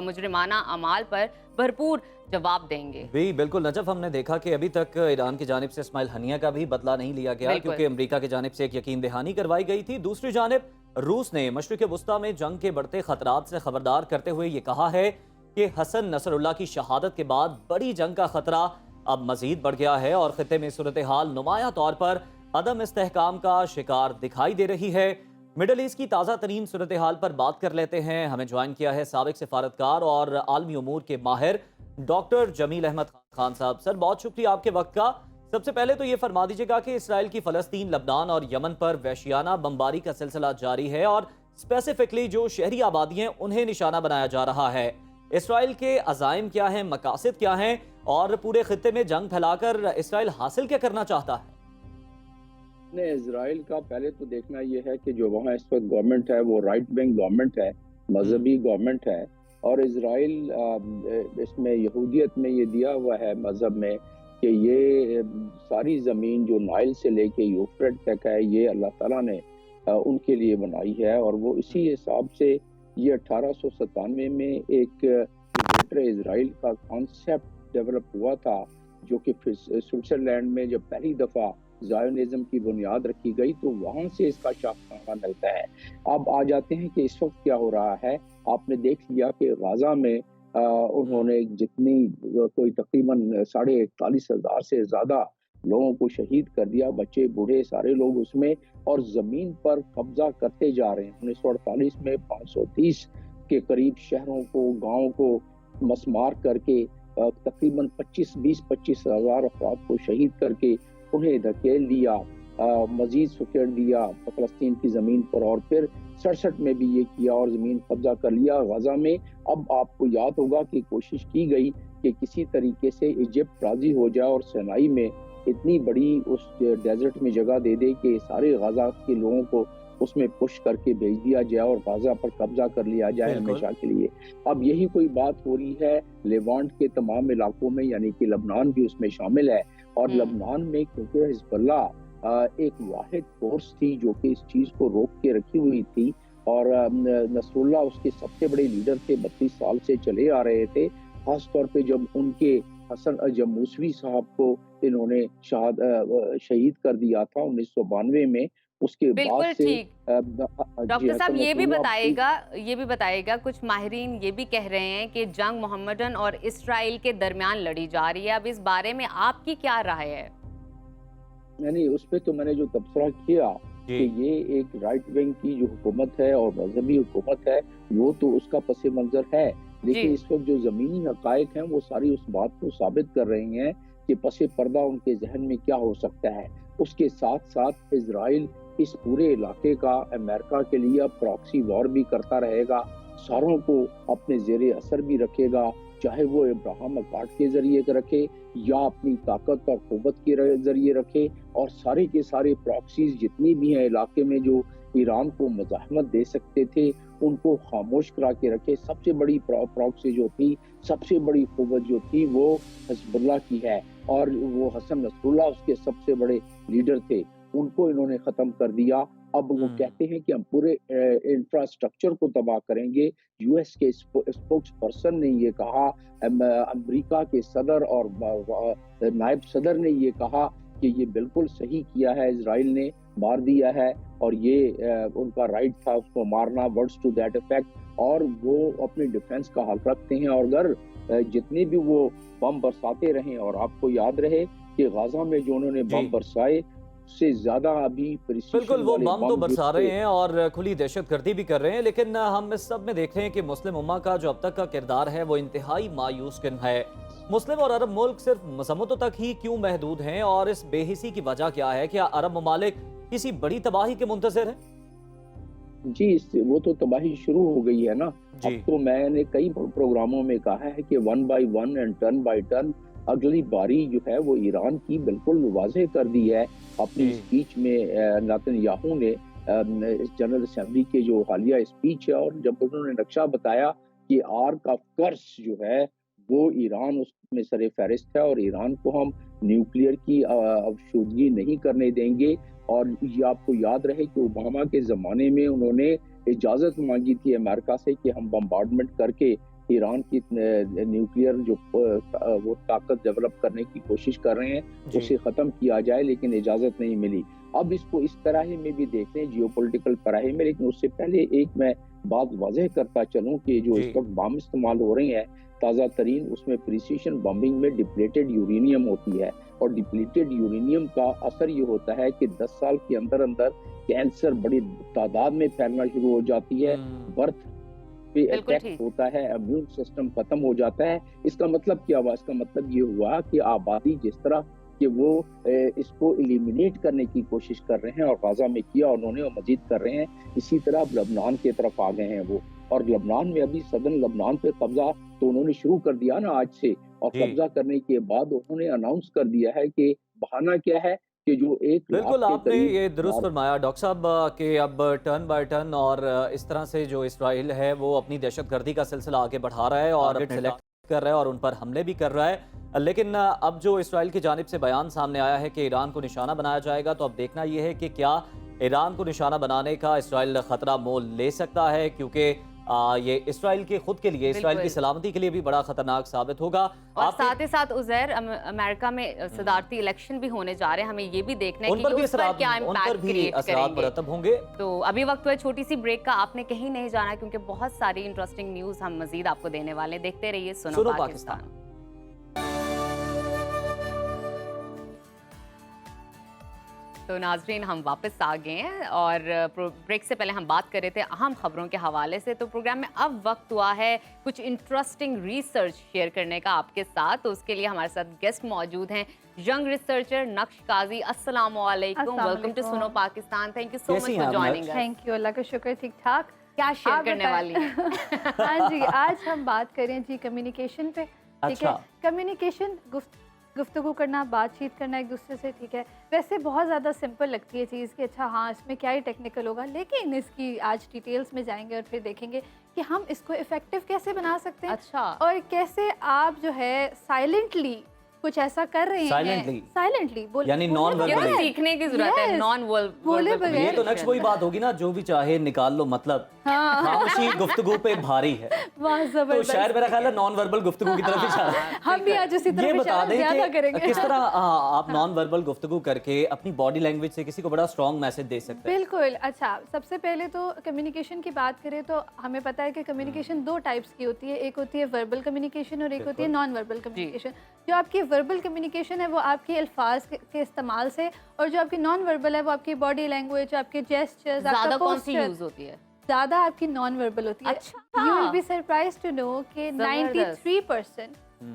मुजरिमाना अमाल पर भरपूर जवाब देंगे।
भी बिल्कुल नजफ, हमने देखा कि अभी तक ईरान की जानिब से इस्माइल हनिया का भी बदला नहीं लिया गया, क्योंकि अमेरिका की जानिब से एक यकीन दहानी करवाई गई थी। दूसरी जानिब रूस ने मशरिक़ वस्ता में जंग के बढ़ते खतरात से खबरदार करते हुए ये कहा है कि हसन नसरुल्लाह की शहादत के बाद बड़ी जंग का खतरा अब मजीद बढ़ गया है और खित्ते में सूरत हाल नुमाया तौर पर अदम इस्तेहकाम का शिकार दिखाई दे रही है। मिडल ईस्ट की ताज़ा तरीन सूरत हाल पर बात कर लेते हैं। हमें ज्वाइन किया है साबिक सिफारतकार और आलमी उमूर के माहिर डॉक्टर जमील अहमद खान साहब। सर, बहुत शुक्रिया आपके वक्त का। सबसे पहले तो ये फरमा दीजिएगा कि इसराइल की फ़लस्तीन, लबनान और यमन पर वहशियाना बमबारी का सिलसिला जारी है और स्पेसिफिकली जो शहरी आबादी हैं उन्हें निशाना बनाया जा रहा है। इसराइल के अज़ाइम क्या हैं, मकासद क्या हैं और पूरे खित्ते में जंग फैलाकर इसराइल हासिल क्या करना चाहता है?
इसराइल का पहले तो देखना यह है कि जो वहाँ इस वक्त गवर्नमेंट है वो राइट विंग गवर्नमेंट है, मजहबी गवर्नमेंट है। और इसराइल इसमें यहूदियत में ये दिया हुआ है मजहब में कि ये सारी ज़मीन जो नाइल से लेके यूफ्रेट तक है ये अल्लाह ताला ने उनके लिए बनाई है। और वो इसी हिसाब से ये 1897 में एक ग्रेटर इसराइल का कॉन्सेप्ट डेवलप हुआ था, जो कि स्विट्ज़रलैंड में जब पहली दफ़ा ज़ायोनिज़्म की बुनियाद रखी गई तो वहाँ से इसका शाखा मिलता है। अब आ जाते हैं कि इस वक्त क्या हो रहा है। आपने देख लिया कि गाज़ा में उन्होंने जितनी कोई तकरीबन 41,500 से ज़्यादा लोगों को शहीद कर दिया, बच्चे बूढ़े सारे लोग उसमें, और ज़मीन पर कब्जा करते जा रहे हैं। 1948 में 530 के करीब शहरों को, गाँव को मसमार करके तकरीबन 20-25 हज़ार अफराद को शहीद करके उन्हें धकेल लिया। मजीद सुकेड़ दिया फ़लस्तीन की ज़मीन पर, और फिर 67 में भी ये किया और ज़मीन कब्जा कर लिया गजा में। अब आपको याद होगा कि कोशिश की गई कि किसी तरीके से इजिप्ट राज़ी हो जाए और सिनाई में इतनी बड़ी उस डेजर्ट में जगह दे दे कि सारे गजा के लोगों को उसमें पुश करके भेज दिया जाए और गाजा पर कब्जा कर लिया जाए हमेशा के लिए। अब यही कोई बात हो रही है लेवांट के तमाम इलाकों में, यानी कि लबनान भी उसमें शामिल है। और लबनान में क्योंकि हिजबुल्लाह एक वाहिद फोर्स थी जो कि इस चीज को रोक के रखी हुई थी, और नसरुल्लाह उसके सबसे बड़े लीडर थे, 32 साल से चले आ रहे थे। खास तौर पे जब उनके हसन जमूसवी साहब को इन्होंने शहीद कर दिया था 1992 में, उसके बाद
बिल्कुल
से
ठीक। डॉक्टर साहब ये भी बताइएगा, कुछ माहिरीन ये भी कह रहे हैं कि जंग मोहम्मदन और इसराइल के दरमियान लड़ी जा रही है। अब इस बारे में आपकी क्या राय है?
नहीं, उस पे तो मैंने जो तबसरा किया कि ये एक राइट विंग की जो हुकूमत है और मजहबी हुकूमत है, वो तो उसका पस मंजर है, लेकिन इस वक्त जो जमीनी हकायक हैं वो सारी उस बात को साबित कर रही हैं कि पस पर्दा उनके जहन में क्या हो सकता है। उसके साथ साथ इजराइल इस पूरे इलाके का अमेरिका के लिए प्रॉक्सी वॉर भी करता रहेगा, सारों को अपने जेर असर भी रखेगा, चाहे वो इब्राहिम अकार्ड के जरिए रखे या अपनी ताकत और कुव्वत के जरिए रखे। और सारे के सारे प्रॉक्सीज जितनी भी हैं इलाके में जो ईरान को मज़ाहमत दे सकते थे, उनको खामोश करा के रखे। सबसे बड़ी प्रॉक्सी जो थी, सबसे बड़ी कुव्वत जो थी, वो हिजबुल्लाह की है, और वो हसन नसरुल्लाह उसके सबसे बड़े लीडर थे, उनको इन्होंने खत्म कर दिया। अब वो कहते हैं कि हम पूरे इंफ्रास्ट्रक्चर को तबाह करेंगे। यूएस के स्पोक्स पर्सन ने ये कहा, अमेरिका के सदर और नायब सदर ने ये कहा कि ये बिल्कुल सही किया है, इजराइल ने मार दिया है और ये उनका राइट था उसको मारना, वर्ड्स टू दैट इफेक्ट, और वो अपने डिफेंस का हक रखते हैं। और अगर जितने भी वो बम बरसाते रहे, और आपको याद रहे कि गाजा में जो उन्होंने बम बरसाए से ज्यादा अभी
बिल्कुल वो बम तो बरसा रहे हैं और खुली दहशतगर्दी भी कर रहे हैं, लेकिन हम इस सब में देख रहे हैं कि मुस्लिम उम्मा का जो अब तक का किरदार है वो इंतहाई मायूस किन है। मुस्लिम और अरब मुल्क सिर्फ मसम्मतों तक ही क्यों महदूद हैं, और इस बेहिसी की वजह क्या है? क्या अरब ममालिक किसी बड़ी तबाही के मुंतज़िर हैं?
जी, वो तो तबाही शुरू हो गई है ना। अब तो मैंने कई प्रोग्रामों में कहा है कि 1 by 1 and turn by turn अगली बारी जो है वो ईरान की बिल्कुल वाज़ेह कर दी है अपनी स्पीच में। नेतन्याहू ने जनरल असेंबली के जो हालिया स्पीच है, और जब उन्होंने नक्शा बताया कि आर्क ऑफ कर्स जो है वो ईरान उसमें सरे फहरिस्त है और ईरान को हम न्यूक्लियर की अवशोदगी नहीं करने देंगे। और ये आपको याद रहे कि ओबामा के ज़माने में उन्होंने इजाज़त मांगी थी अमेरिका से कि हम बम्बार्डमेंट करके ईरान की न्यूक्लियर जो वो ताकत डेवलप करने की कोशिश कर रहे हैं उसे ख़त्म किया जाए, लेकिन इजाज़त नहीं मिली। अब इसको इस तरह में भी देखते हैं जियोपॉलिटिकल पराहे में, लेकिन उससे पहले एक मैं बात वाज़ेह करता चलूँ कि जो इस वक्त बम इस्तेमाल हो रहे हैं ताज़ा तरीन, उसमें प्रिसीशन बम्बिंग में डिप्लेटेड यूरेनियम होती है, और डिप्लीटेड यूरेनियम का असर ये होता है कि 10 साल के अंदर अंदर कैंसर बड़ी तादाद में फैलना शुरू हो जाती है, बर्थ पे अटैक होता है, इम्यून सिस्टम खत्म हो जाता है। इसका मतलब क्या हुआ? इसका मतलब ये हुआ कि आबादी जिस तरह कि वो इसको एलिमिनेट करने की कोशिश कर रहे हैं और गाजा में किया उन्होंने और मजीद कर रहे हैं, इसी तरह अब लबनान की तरफ आ गए हैं वो। और लबनान में अभी सदन लबनान पे कब्जा तो उन्होंने शुरू कर दिया ना आज से, और कब्जा करने के बाद उन्होंने अनाउंस कर दिया है कि बहाना क्या है कि जो एक
बिल्कुल आपने ये दुरुस्त फरमाया डॉक्टर साहब कि अब टर्न बाय टर्न और इस तरह से जो इसराइल है वो अपनी दहशतगर्दी का सिलसिला आगे बढ़ा रहा है और सेलेक्ट कर रहा है और उन पर हमले भी कर रहा है। लेकिन अब जो इसराइल की जानिब से बयान सामने आया है कि ईरान को निशाना बनाया जाएगा, तो अब देखना यह है कि क्या ईरान को निशाना बनाने का इसराइल खतरा मोल ले सकता है, क्योंकि ये इसराइल के खुद के लिए, इसराइल की सलामती के लिए भी बड़ा खतरनाक साबित होगा।
और साथ ही साथ उज़ैर, अमेरिका में सदारती इलेक्शन भी होने जा रहे हैं, हमें ये भी देखना है कि उस पर क्या इम्पैक्ट क्रिएट करेंगे।
होंगे।
तो अभी वक्त हुआ छोटी सी ब्रेक का, आपने कहीं नहीं जाना क्योंकि बहुत सारी इंटरेस्टिंग न्यूज हम मजीद आपको देने वाले हैं। देखते रहिए सुनो पाकिस्तान। तो तो नाजरीन हम वापस आ गए हैं और ब्रेक से पहले हम बात कर रहे थे अहम खबरों के हवाले से। तो प्रोग्राम में अब वक्त हुआ है कुछ इंटरेस्टिंग रिसर्च शेयर करने का आपके साथ। तो उसके लिए हमारे साथ गेस्ट मौजूद हैं, यंग रिसर्चर नक्श काजी। अस्सलाम वालेकुम, welcome to Suno Pakistan. Thank you so much for joining us.
Thank you, अल्लाह का शुक्र। ठीक ठाक।
क्या शेयर
आप
करने
बताएं।
वाली हैं?
हाँ जी, आज हम बात करें जी कम्युनिकेशन पे। ठीक है,
अच्छा।
कम्युनिकेशन गुफ्तगू करना, बातचीत करना एक दूसरे से। ठीक है, वैसे बहुत ज़्यादा सिंपल लगती है चीज़ कि अच्छा हाँ इसमें क्या ही टेक्निकल होगा, लेकिन इसकी आज डिटेल्स में जाएंगे और फिर देखेंगे कि हम इसको इफ़ेक्टिव कैसे बना सकते हैं।
अच्छा।
और कैसे आप जो है साइलेंटली कुछ ऐसा कर रहे हैं, साइलेंटली
यानी नॉन
ये तो
वर्बल।
सीखने की जरूरत है,
Yes,
नॉन
बोले बगैर।
ये तो नक्श वही बात होगी ना, जो भी चाहे निकाल लो मतलब। खामोशी गुफ्तगू पे भारी है,
वाह
तो
जबरदस्त।
शायद मेरा ख्याल है नॉन वर्बल गुफ्तगू की तरफ इशारा है।
हम भी आज उसी
ये
तरफ
बता
इशारा
दें
ज्यादा
कि
करेंगे।
किस तरह आप नॉन वर्बल गुफ्तगू करके अपनी बॉडी लैंग्वेज से किसी को बड़ा स्ट्रॉन्ग मैसेज दे सकते हैं।
बिल्कुल। अच्छा, सबसे पहले तो कम्युनिकेशन की बात करें तो हमें पता है कि कम्युनिकेशन दो टाइप्स की होती है। एक होती है वर्बल कम्युनिकेशन और एक होती है नॉन वर्बल कम्युनिकेशन। जो आपकी वर्बल कम्युनिकेशन है वो आपके अल्फाज के इस्तेमाल से, और जो आपकी नॉन वर्बल है वो आपकी बॉडी लैंग्वेज, आपके जेस्चर्स,
ज्यादा
आपका
कौन सी
posture,
यूज होती है?
ज़्यादा आपकी नॉन वर्बल होती है।
अच्छा।
You will be surprise to know कि
जबरदस्त।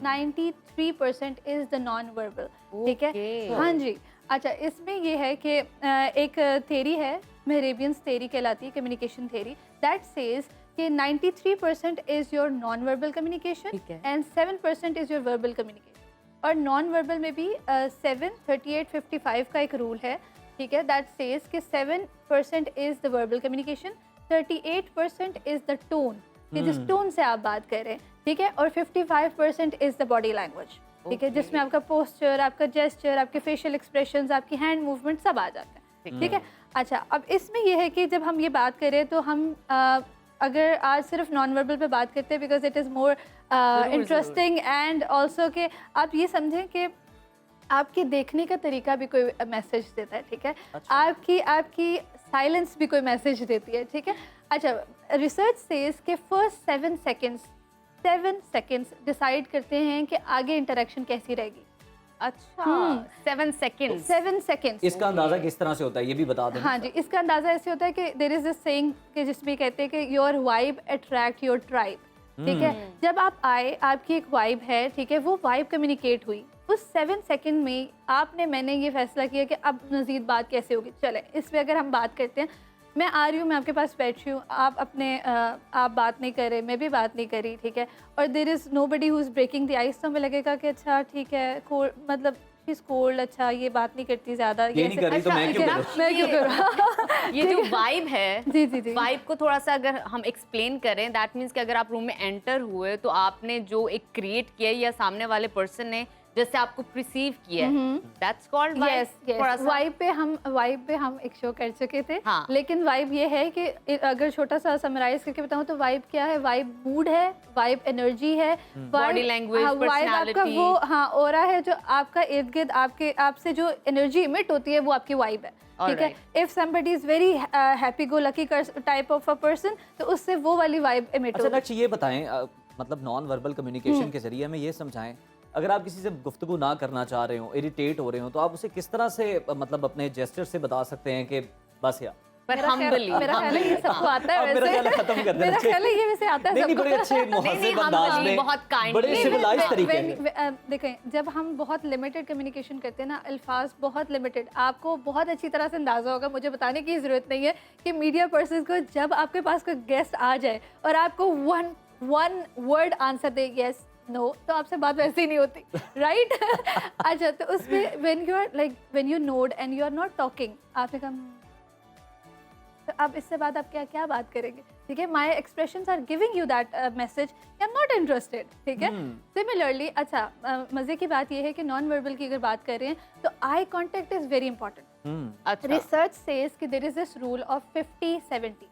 93% इज द नॉन वर्बल। ठीक है,
Okay.
हाँ जी। अच्छा, इसमें ये है कि एक थेरी है, मेहरेबियंस थेरी कहलाती है, कम्युनिकेशन थेरी, दैट सेज कि 93% is your non verbal communication
ठीक है।
And 7% is your verbal communication. और नॉन वर्बल में भी 7, 38, 55 का एक रूल है। ठीक है, दैट सेज कि 7% is the verbal communication, 38% is the tone, कि जिस टोन से आप बात कर रहे हैं। ठीक है, और 55% इज द बॉडी लैंग्वेज। ठीक है, जिसमें आपका पोस्चर, आपका जेस्चर, आपके फेशियल एक्सप्रेशंस, आपकी हैंड मूवमेंट सब आ जाते हैं। ठीक है। अच्छा, अब इसमें यह है कि जब हम ये बात करें तो हम अगर आज सिर्फ नॉन वर्बल पे बात करते हैं because it is more interesting and also कि आप ये समझें कि आपके देखने का तरीका भी कोई मैसेज देता है। ठीक है, आपकी साइलेंस भी कोई मैसेज देती है। ठीक है। अच्छा, रिसर्च सेज के फर्स्ट 7 सेकेंड्स डिसाइड करते हैं कि आगे इंटरेक्शन कैसी रहेगी।
अच्छा, 7 सेकंड।
7 सेकेंड्स।
इसका अंदाजा किस तरह से होता है ये भी बता दें।
हाँ जी, इसका अंदाजा ऐसे होता है कि देयर इज दिस सेइंग कि जिसमें कहते हैं कि your vibe attract your tribe. ठीक है, जब आप आए, आपकी एक वाइब है। ठीक है, वो वाइब कम्युनिकेट हुई उस 7 सेकंड में, मैंने ये फैसला किया कि अब मज़ीद बात कैसे होगी। चले इस पर अगर हम बात करते हैं, मैं आ रही हूँ, मैं आपके पास बैठी हूँ, आप बात नहीं कर रहे, मैं भी बात नहीं करी। ठीक है, और there is nobody who is breaking the ice, तो हमें लगेगा कि अच्छा ठीक है, मतलब शी इज़ कोल्ड, अच्छा ये बात नहीं करती ज़्यादा,
ये नहीं कर रही तो मैं क्यों करूँ?
मैं क्यों करूँ?
ये जो वाइब है,
जी।
वाइब को थोड़ा सा अगर हम एक्सप्लेन करें, दैट मीन्स कि अगर आप रूम में एंटर हुए तो आपने जो एक क्रिएट किया या सामने वाले पर्सन ने जैसे आपको प्रिसीव किया है, दैट्स कॉल्ड वाइब। थोड़ा सा
वाइब पे हम एक शो कर चुके थे।
हाँ।
लेकिन वाइब ये है कि अगर छोटा सा समराइज करके बताऊं तो वाइब क्या है? वाइब मूड है, वाइब एनर्जी है,
Body language,
वाइब आपका
personality।
वो ऑरा है जो आपका इर्द गिर्द आपसे जो एनर्जी इमिट होती है, वो आपकी वाइब है। ठीक है, if somebody is very happy go lucky type of a person, तो उससे वो वाली वाइब इमिट
अच्छा
होती
नक्श, ये बताएं मतलब नॉन वर्बल कम्युनिकेशन के जरिए हमें ये समझाएं, अगर आप किसी से गुफ्तगू ना करना चाह रहे हो, इरिटेट हो रहे हो, तो आप उसे किस तरह से मतलब अपने जेस्चर से बता सकते हैं कि बस यार।
पर humbly,
मेरा ख्याल है ये सबको आता है।
अब मेरा ख्याल है खत्म कर देना
मेरा
चाहिए।
ख्याल है ये वैसे आता है
नहीं,
सबको।
बड़े अच्छे मुहज़्ज़ब अंदाज
humbly,
में,
बहुत kindly।
बड़े सिविलाइज तरीके से।
देखें, जब हम बहुत लिमिटेड कम्युनिकेशन करते हैं ना, अल्फाज बहुत लिमिटेड, आपको बहुत अच्छी तरह से अंदाजा होगा, मुझे बताने की ज़रूरत नहीं है कि मीडिया पर्सन को जब आपके पास कोई गेस्ट आ जाए और आपको वन वर्ड आंसर दे यस नो, तो आपसे बात वैसे ही नहीं होती, राइट? अच्छा, तो उसमें when you nod and you are not talking, आपने कहा तो अब इससे बाद आप क्या बात करेंगे? ठीक है, my expressions are giving you that message, I am not interested. ठीक है, सिमिलरली अच्छा, मज़े की बात यह है कि नॉन वर्बल की अगर बात कर रहे हैं तो eye contact is very important.
अच्छा,
रिसर्च सेज कि there is this rule of 50-70।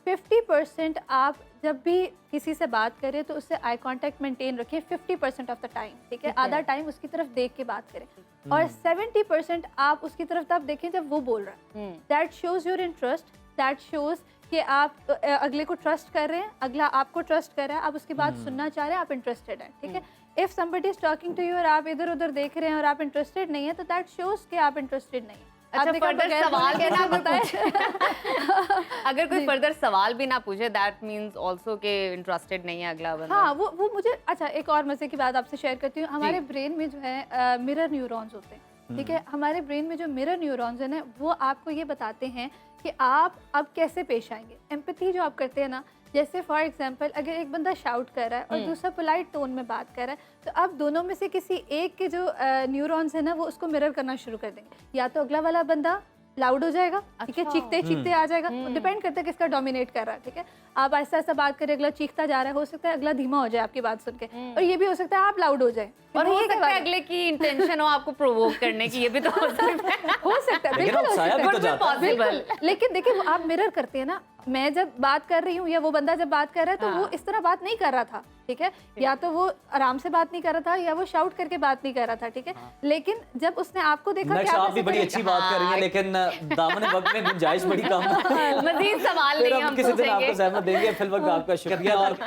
50% आप जब भी किसी से बात करें तो उससे आई कांटेक्ट मेंटेन रखें 50% ऑफ द टाइम। ठीक है, आधा टाइम उसकी तरफ देख के बात करें, और 70% आप उसकी तरफ तब देखें जब वो बोल रहा है। That shows your interest, that shows कि आप अगले को ट्रस्ट कर रहे हैं, अगला आपको ट्रस्ट कर रहा है, आप उसकी बात सुनना चाह रहे हैं, आप इंटरेस्टेड हैं। ठीक है, if somebody is talking to you और आप इधर उधर देख रहे हैं और आप इंटरेस्टेड नहीं है, तो दैट शोज कि आप इंटरेस्टेड नहीं है।
अच्छा,
आपने कहा
फर्दर
बगैर
सवाल
बोले
भी ना
कैसे बताए?
अगर कोई
जी।
फर्दर सवाल भी ना पूछे, दैट मीन्स ऑल्सो के इंटरेस्टेड नहीं है अगला बंदा।
हाँ, वो मुझे अच्छा एक और मज़े की बात आपसे शेयर करती हूँ। हमारे ब्रेन में जो है मिरर न्यूरॉन्स होते हैं, ठीक है? हमारे ब्रेन में जो मिरर न्यूरॉन्स हैं ना, वो आपको ये बताते हैं कि आप अब कैसे पेश आएंगे। एम्पैथी जो आप करते हैं ना, जैसे फॉर एग्जांपल अगर एक बंदा शाउट कर रहा है और दूसरा पोलाइट टोन में बात कर रहा है, तो अब दोनों में से किसी एक के जो न्यूरॉन्स है ना, वो उसको मिरर करना शुरू कर देंगे। या तो अगला वाला बंदा लाउड हो जाएगा, ठीक है,
अच्छा।
चीखते चीखते आ जाएगा, डिपेंड करता है किसका डोमिनेट कर रहा है, ठीक है। आप ऐसा ऐसा बात करें, अगला चीखता जा रहा है, हो सकता है अगला धीमा हो जाए आपकी बात सुन के, और ये भी हो सकता है आप लाउड हो जाए,
और हो
ये क्या
सकता
बात
है
है?
अगले की इंटेंशन हो आपको प्रोवोक करने की, ये भी तो हो सकता है।
हो सकता है,
लेकिन
बिल्कुल हो
उकसाया
सकता
भी
है,
तो जाता
है।
बिल्कुल। लेकिन देखिए वो आप मिरर करते हैं ना, मैं जब बात कर रही हूँ या वो बंदा जब बात कर रहा है, तो वो इस तरह बात नहीं कर रहा था, ठीक है। या तो वो आराम से बात नहीं कर रहा था, या वो शाउट करके बात नहीं कर रहा था, ठीक है। लेकिन जब उसने आपको देखा कि
नक्श,
आप
आप भी
ऐसे
बड़ी
करेंगे-
अच्छी बात कर रही हैं, लेकिन दामन वक्त में गुंजाइश बड़ी कम है।
मजीद सवाल
फिर
नहीं
हम
हम
किसी दिन आपको
पूछेंगे।
सहमत देंगे। फिल वक्त आपका शुक्रिया। और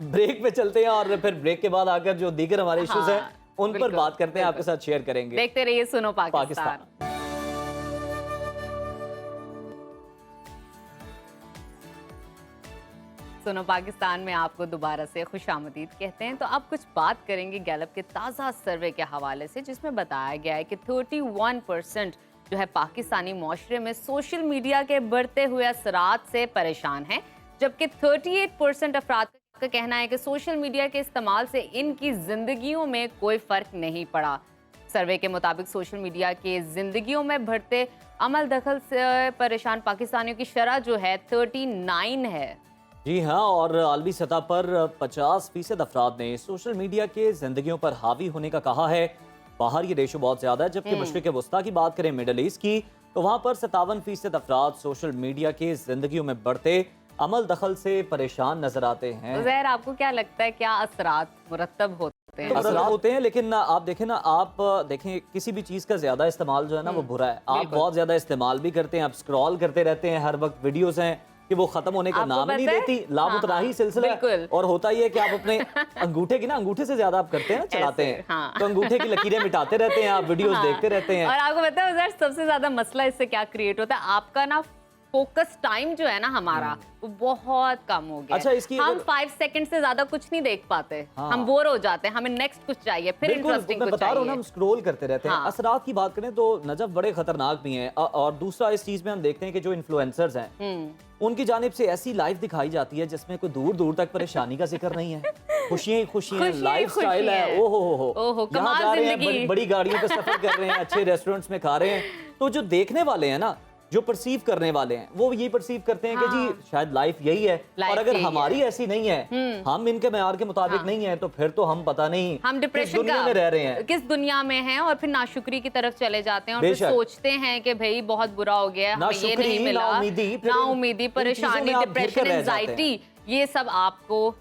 ब्रेक पे चलते हैं और फिर ब्रेक के बाद आकर जो दीगर हमारे इश्यूज हैं उन पर
बिल्कुल,
बात करते हैं, आपके साथ शेयर करेंगे।
देखते रहिए सुनो पाकिस्तान।
पाकिस्तान।
सुनो पाकिस्तान में आपको दोबारा से खुशामदीद कहते हैं। तो अब कुछ बात करेंगे गैलप के ताज़ा सर्वे के हवाले से, जिसमें बताया गया है कि 31% जो है पाकिस्तानी माशरे में सोशल मीडिया के बढ़ते हुए असरात से परेशान हैं, जबकि 38% अफराद का कहना है कि सोशल मीडिया के इस्तेमाल से इनकी जिंदगियों में कोई फ़र्क नहीं पड़ा। सर्वे के मुताबिक सोशल मीडिया के जिंदगियों में बढ़ते अमल दखल से परेशान पाकिस्तानियों की शरह जो है 39 है।
जी हाँ, और आलमी सतह पर 50% अफराद ने सोशल मीडिया के जिंदगियों पर हावी होने का कहा है। बाहर ये रेशो बहुत ज्यादा है, जबकि मशरिक वस्ता की बात करें, मिडल ईस्ट की, तो वहाँ पर 57% अफराद सोशल मीडिया के जिंदगियों में बढ़ते अमल दखल से परेशान नजर आते हैं।
ज़हर, आपको क्या लगता है, क्या असरात मुरतब होते हैं?
असरात होते हैं, लेकिन आप देखें ना, आप देखें किसी भी चीज़ का ज़्यादा इस्तेमाल जो है ना वो बुरा है। आप
बिल्कुल।
बहुत ज़्यादा इस्तेमाल भी करते हैं, आप स्क्रॉल करते रहते हैं, हर वक्त वीडियोस हैं कि वो खत्म होने का
आपको
नाम नहीं
पता है?
लेती, लामुतनाही
हाँ,
सिलसिला है।
बिल्कुल।
और होता ही है कि आप अपने अंगूठे की ना, अंगूठे से ज्यादा आप करते हैं ना, चलाते
ऐसे,
हैं,
हाँ।
तो अंगूठे की लकीरें मिटाते रहते हैं, आप वीडियोस देखते रहते हैं।
और आपको पता है ज़हर, सबसे ज्यादा मसला इससे क्या क्रिएट होता है, आपका ना फोकस टाइम जो है ना हमारा, वो बहुत कम हो गया।
अच्छा, इसकी
हम
अगर-
5 सेकंड से ज्यादा कुछ नहीं देख पाते,
हाँ।
हम बोर हो जाते हैं, हमें नेक्स्ट कुछ चाहिए, फिर
बिल्कुल,
इंटरेस्टिंग
मैं
कुछ
बता रहा हूँ ना,
चाहिए।
हम स्क्रॉल करते रहते हैं।
हाँ।
असरात की बात करें तो नजफ बड़े खतरनाक भी हैं। और दूसरा, इस चीज में हम देखते हैं कि जो इन्फ्लुएंसर्स हैं उनकी जानिब से ऐसी लाइफ दिखाई जाती है जिसमें कोई दूर दूर तक परेशानी का जिक्र नहीं है। खुशियां ही खुशियां,
खुशियां ही
लाइफ स्टाइल
खुशियां
है।
हैं।
ओहो
ओहो,
यहाँ
कमाल
जा रहे हैं,
जिंदगी।
बड़ी गाड़ियों पे सफर कर रहे हैं, अच्छे रेस्टोरेंट्स में खा रहे हैं। तो जो देखने वाले हैं ना, जो परसीव करने वाले हैं, वो ये परसीव करते हैं कि
हाँ।
जी शायद लाइफ यही है।
लाइफ
और अगर
यही
हमारी ऐसी नहीं है, हम इनके मेयार के मुताबिक
हाँ।
नहीं है, तो फिर तो हम पता नहीं
हम
किस
डिप्रेशन
दुनिया में रह रहे हैं।
किस दुनिया में हैं, और फिर नाशुक्री की तरफ चले जाते हैं, और फिर
बेशक।
सोचते हैं कि भाई बहुत बुरा हो गया है, हमें ये
नाशुक्री,
नहीं मिला,
नाउमीदी, फिर
नाउमीदी,
इन चीज़ों
परेशानी,
में आप घिर कर
डिप्रेशन,
रह जाते हैं।
एंजाइटी, ये सब आपको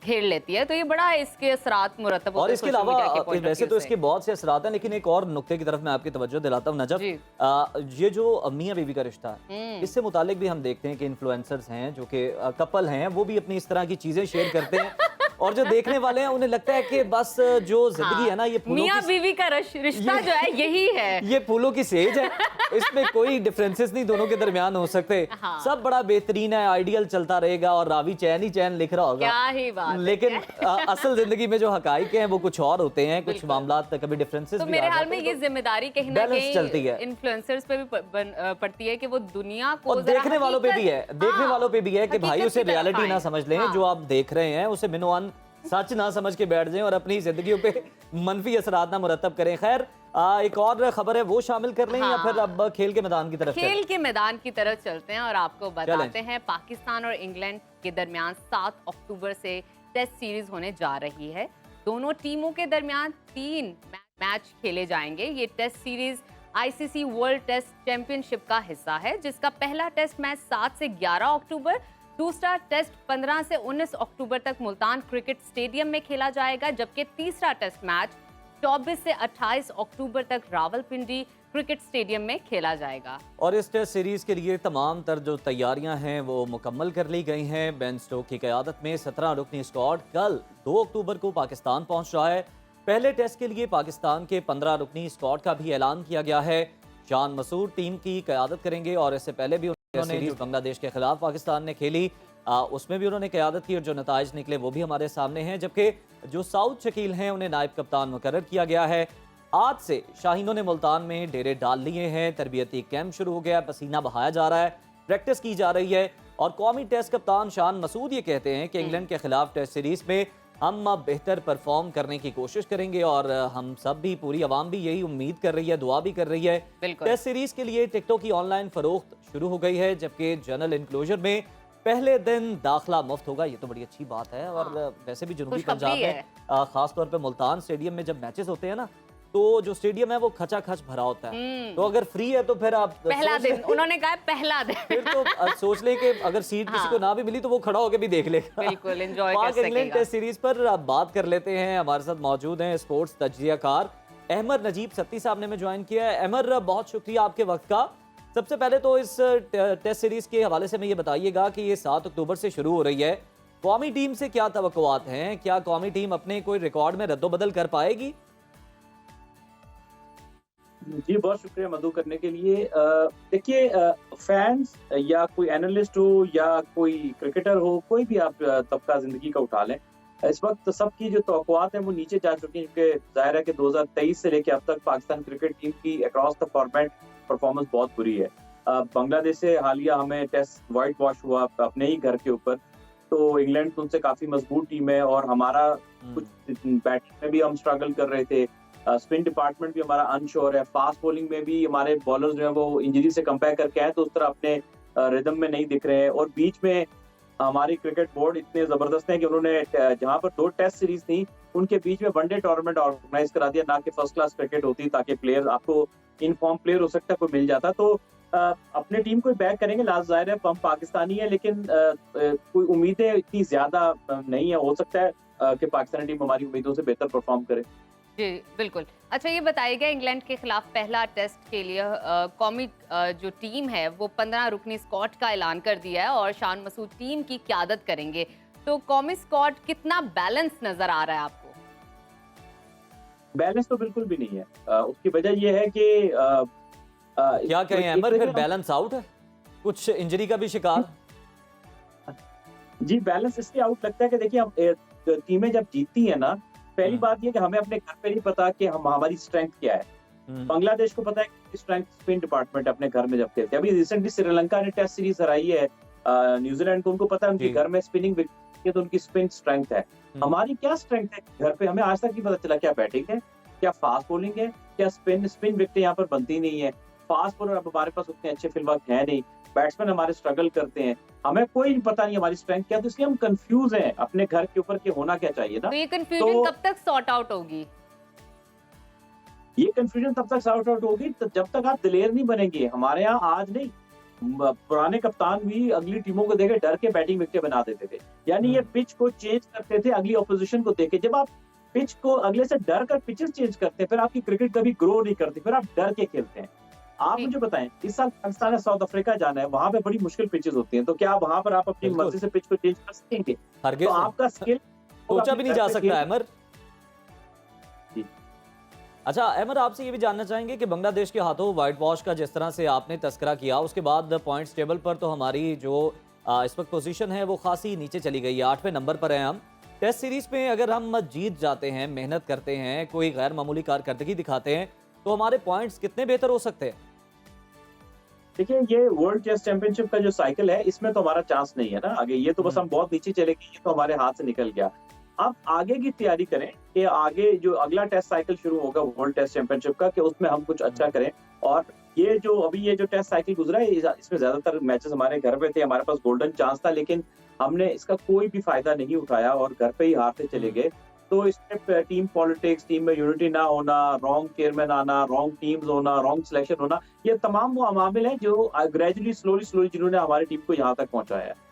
घेर लेती है। तो ये बड़ा इसके असरात मुरतब
और
होते हैं
इसके
social
अलावा
media के point of
वैसे
view
तो
से।
इसके बहुत से असरात हैं, लेकिन एक और नुक्ते की तरफ मैं आपकी तवज्जो दिलाता हूँ नजफ।
जी।
ये जो मियाँ बीवी का रिश्ता है, इससे मुतालिक भी हम देखते हैं कि इन्फ्लुएंसर्स हैं जो कि कपल हैं, वो भी अपनी इस तरह की चीजें शेयर करते हैं। और जो देखने वाले हैं उन्हें लगता है कि बस जो जिंदगी है ना, ये फूलों
मियाँ
की,
बीवी का रिश्ता जो है यही है।
ये फूलों की सेज है, इसमें कोई डिफरेंसेस नहीं दोनों के दरमियान हो सकते।
हाँ।
सब बड़ा बेहतरीन है, आइडियल चलता रहेगा, और रावी चैन ही चैन लिख रहा होगा।
क्या ही बात है।
लेकिन असल जिंदगी में जो हकाइक हैं वो कुछ और होते हैं, कुछ मामला कभी डिफरेंसेस
तो
भी
मेरे
आ
हाल
जाते
में
हैं,
ये
तो
जिम्मेदारी कहीं ना
balance चलती
कहीं
है।
इन्फ्लुएंसर्स पे भी पड़ती है कि वो दुनिया को
और
जरा
देखने वालों पे भी है,
हकीकत-
देखने
हाँ,
वालों पे भी है कि भाई
हकीकत
उसे
की तरफ
रियलिटी ना
आएं।
समझ लें,
हाँ।
जो आप देख रहे हैं उसे मिनवान सच ना समझ के बैठ जाएं और अपनी जिंदगियों पे मनफी असरात ना मुरतब करें। खैर, एक और खबर है, वो शामिल कर लें या
हाँ।
फिर अब खेल के मैदान की तरफ चलें?
खेल के मैदान की तरफ चलते हैं और आपको बताते हैं पाकिस्तान और इंग्लैंड के दरमियान 7 अक्टूबर से टेस्ट सीरीज होने जा रही है। दोनों टीमों के दरमियान 3 मैच खेले जाएंगे। ये test series ICC world test championship का हिस्सा है, जिसका पहला टेस्ट मैच 7 से 11 अक्टूबर, दूसरा टेस्ट 15 से 19 अक्टूबर तक मुल्तान क्रिकेट स्टेडियम में खेला जाएगा, जबकि तीसरा टेस्ट मैच 24 से 28 अक्टूबर तक रावलपिंडी क्रिकेट स्टेडियम में खेला जाएगा।
और इस टेस्ट सीरीज के लिए तमाम तर जो तैयारियां हैं वो मुकम्मल कर ली गई हैं। बेन स्टोक की क़यादत में 17 रुकनी स्क्वाड कल 2 अक्टूबर को पाकिस्तान पहुंच रहा है। पहले टेस्ट के लिए पाकिस्तान के 15 रुकनी स्क्वाड का भी ऐलान किया गया है। शान मसूद टीम की क़यादत करेंगे और इससे पहले भी उन्होंने सीरीज बांग्लादेश के खिलाफ पाकिस्तान ने खेली, उसमें भी उन्होंने क़यादत की और जो नताइज निकले वो भी हमारे सामने हैं। जबकि जो साउथ शकील हैं उन्हें नायब कप्तान मुकर्रर किया गया है। आज से शाहीनों ने मुल्तान में डेरे डाल लिए हैं, तरबियती कैंप शुरू हो गया, पसीना बहाया जा रहा है, प्रैक्टिस की जा रही है और कौमी टेस्ट कप्तान शान मसूद ये कहते हैं कि इंग्लैंड के खिलाफ टेस्ट सीरीज में हम बेहतर परफॉर्म करने की कोशिश करेंगे और हम सब भी, पूरी आवाम भी यही उम्मीद कर रही है, दुआ भी कर रही है। टेस्ट सीरीज के लिए टिकटों की ऑनलाइन फरोख्त शुरू हो गई है, जबकि जनरल इंक्लोजर में पहले दिन दाखिला मुफ्त होगा। ये तो बड़ी अच्छी बात है। और वैसे भी जनूबी पंजाब में खासतौर पर मुल्तान स्टेडियम में जब मैचेस होते हैं ना, तो जो स्टेडियम है वो खचाखच भरा होता है। तो अगर फ्री है तो फिर आप
पहला दिन, उन्होंने कहा पहला दिन,
फिर तो सोच लें कि अगर सीट किसी को ना भी मिली तो वो खड़ा होकर भी देख लेगा।
बिल्कुल एंजॉय कर
पाक
सकेगा।
इंग्लैंड टेस्ट सीरीज पर आप बात कर लेते हैं। हमारे साथ मौजूद हैं स्पोर्ट्स तज्जियाकार अहमर नजीब सत्ती साहब ने हमें ज्वाइन किया है। अहमर, बहुत शुक्रिया आपके वक्त का। सबसे पहले तो इस टेस्ट सीरीज के हवाले से मैं ये बताइएगा कि ये 7 अक्टूबर से शुरू हो रही है, कौमी टीम से क्या तवक्कुआत हैं? क्या कौमी टीम अपने कोई रिकॉर्ड में रद्दोबदल कर पाएगी?
जी, बहुत शुक्रिया मधु करने के लिए। देखिए, फैंस या कोई एनालिस्ट हो या कोई क्रिकेटर हो, कोई भी आप तबका जिंदगी का उठा लें, इस वक्त सबकी जो तवक्कुआत है वो नीचे जा चुकी है, क्योंकि जाहिर है कि 2023 से लेकर अब तक पाकिस्तान क्रिकेट टीम की अक्रॉस द फॉर्मेट परफॉर्मेंस बहुत बुरी है। बांग्लादेश से हालिया हमें टेस्ट वाइट वॉश हुआ अपने ही घर के ऊपर, तो इंग्लैंड तो उनसे काफी मजबूत टीम है और हमारा कुछ बैटिंग में भी हम स्ट्रगल कर रहे थे, स्पिन डिपार्टमेंट भी हमारा अनश्योर है, फास्ट बॉलिंग में भी हमारे बॉलर्स जो है वो इंजरी से कंपेयर करके आए तो उस तरह अपने रिदम में नहीं दिख रहे हैं। और बीच में हमारी क्रिकेट बोर्ड इतने जबरदस्त है कि उन्होंने जहां पर 2 टेस्ट सीरीज थी उनके बीच में वनडे टूर्नामेंट ऑर्गेनाइज करा दिया, ना कि फर्स्ट क्लास क्रिकेट होती, ताकि प्लेयर आपको इनफॉर्म प्लेयर हो सकता है कोई मिल जाता। तो अपने टीम को बैक करेंगे, लास्ट जाहिर है हम पाकिस्तानी है, लेकिन कोई उम्मीदें इतनी ज्यादा नहीं है। हो सकता है कि पाकिस्तानी टीम हमारी उम्मीदों से बेहतर परफॉर्म करे।
जी बिल्कुल। अच्छा, ये बताइएगा, इंग्लैंड के खिलाफ पहला टेस्ट के लिए कौमी जो टीम है वो 15 रुकनी स्क्वाड का ऐलान कर दिया है और शान मसूद टीम की क़यादत करेंगे। तो कौमी स्क्वाड कितना बैलेंस नजर आ रहा है आपको?
बैलेंस तो बिल्कुल भी नहीं है। उसकी वजह यह है कि
क्या कहें अमर, फिर बैलेंस आउट है, कुछ इंजरी का भी शिकार।
जी, बैलेंस इसलिए आउट लगता है कि देखिए, हम टीमें जब जीतती है ना, पहली बात ये कि हमें अपने घर पे नहीं पता कि हमारी स्ट्रेंथ क्या है। बांग्लादेश को पता है कि स्ट्रेंथ स्पिन डिपार्टमेंट अपने घर में जब खेलते हैं। अभी रिसेंटली श्रीलंका ने टेस्ट सीरीज हराई है न्यूजीलैंड को, उनको पता है उनके घर में स्पिनिंग विकेट है तो उनकी स्पिन स्ट्रेंथ है। हमारी क्या स्ट्रेंथ है घर पे, हमें आज तक नहीं पता चला। क्या बैटिंग है, क्या फास्ट बॉलिंग है, क्या स्पिन विकेट यहाँ पर बनती नहीं है। फास्ट बॉलर अब हमारे पास उतने अच्छे फिलहाल है नहीं, बैट्समैन हमारे स्ट्रगल करते हैं, हमें कोई पता नहीं हमारी स्ट्रेंथ क्या, तो इसलिए हम कंफ्यूज हैं अपने घर के ऊपर कि होना क्या चाहिए ना।
तो ये कंफ्यूजन कब तक सॉर्ट आउट होगी?
ये कंफ्यूजन तब तक सॉर्ट आउट होगी जब तक आप दिलेर नहीं बनेंगे। हमारे यहाँ आज नहीं, पुराने कप्तान भी अगली टीमों को देखे डर के बैटिंग विकेट बना देते थे। यानी ये पिच को चेंज करते थे अगली ऑपोजिशन को देखे। जब आप पिच को अगले से डर कर पिचेस चेंज करते हैं, फिर आपकी क्रिकेट कभी ग्रो नहीं करती, फिर आप डर के खेलते हैं। आप मुझे बताएं, इस साल पाकिस्तान ने साउथ अफ्रीका जाना है, वहां पे बड़ी मुश्किल पिचेस होती हैं, तो क्या वहां पर आप अपनी मर्जी से पिच को चेंज कर सकेंगे? तो आपका स्किल
सोचा भी नहीं जा सकता। अमर, अच्छा अहमद, आपसे ये भी जानना चाहेंगे कि बांग्लादेश के हाथों व्हाइट वॉश का जिस तरह से आपने तस्करा किया, उसके बाद पॉइंट्स टेबल पर तो हमारी जो इस वक्त पोजीशन है वो खासी नीचे चली गई है, 8वें नंबर पर हैं हम। टेस्ट सीरीज में अगर हम जीत जाते हैं, मेहनत करते हैं, कोई गैर मामूली कारकर्दगी दिखाते हैं, तो हमारे पॉइंट्स कितने बेहतर हो सकते हैं?
देखिए, ये वर्ल्ड टेस्ट चैंपियनशिप का जो साइकिल है, इसमें तो हमारा चांस नहीं है ना आगे। ये तो बस हम बहुत नीचे चले गए, ये तो हमारे हाथ से निकल गया। अब आगे की तैयारी करें कि आगे जो अगला टेस्ट साइकिल शुरू होगा वर्ल्ड टेस्ट चैंपियनशिप का, कि उसमें हम कुछ अच्छा करें। और ये जो टेस्ट साइकिल गुजरा है, इसमें ज्यादातर मैचेस हमारे घर पे थे, हमारे पास गोल्डन चांस था, लेकिन हमने इसका कोई भी फायदा नहीं उठाया और घर पे ही हारते चले गए। तो इसमें टीम पॉलिटिक्स, टीम में यूनिटी ना होना, रॉन्ग चेयरमैन आना, रॉन्ग टीम्स होना, रॉन्ग सिलेक्शन होना, ये तमाम वो अमामिल हैं जो ग्रेजुअली स्लोली जिन्होंने हमारी टीम को यहाँ तक पहुंचाया है।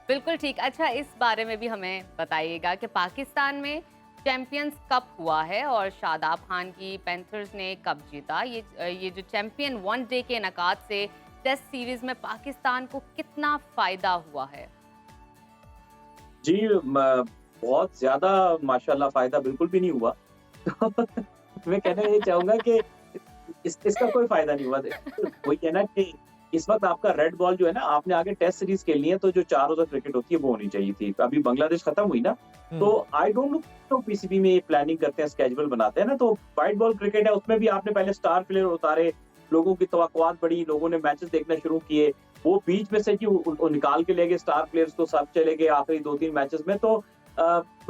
बिल्कुल ठीक। अच्छा, इस बारे में भी हमें बताइएगा कि पाकिस्तान में चैंपियंस कप हुआ है और शादाब खान की पैंथर्स ने कप जीता। ये जो चैंपियन वन डे के इनकाद से टेस्ट सीरीज में पाकिस्तान को कितना फायदा हुआ है?
जी, बहुत ज्यादा माशाल्लाह फायदा बिल्कुल भी नहीं हुआ। मैं कहना ये चाहूंगा कि इसका कोई फायदा नहीं हुआ। वही है ना कि इस वक्त आपका रेड बॉल जो है ना, आपने आगे टेस्ट सीरीज खेलनी है तो जो 4 ओवर क्रिकेट होती है वो होनी चाहिए थी। अभी बांग्लादेश खत्म हुई ना, तो आई डोंट नो तो पीसीबी में ये प्लानिंग करते हैं, स्केड्यूल बनाते हैं ना, तो वाइट बॉल क्रिकेट है, उसमें भी आपने पहले स्टार प्लेयर उतारे, लोगों की तवक्कुआत बढ़ी, लोगों ने मैचेस देखना शुरू किए, वो बीच में से निकाल के ले गए स्टार प्लेयर्स को, सब चले गए आखिरी 2-3 मैचेस में, तो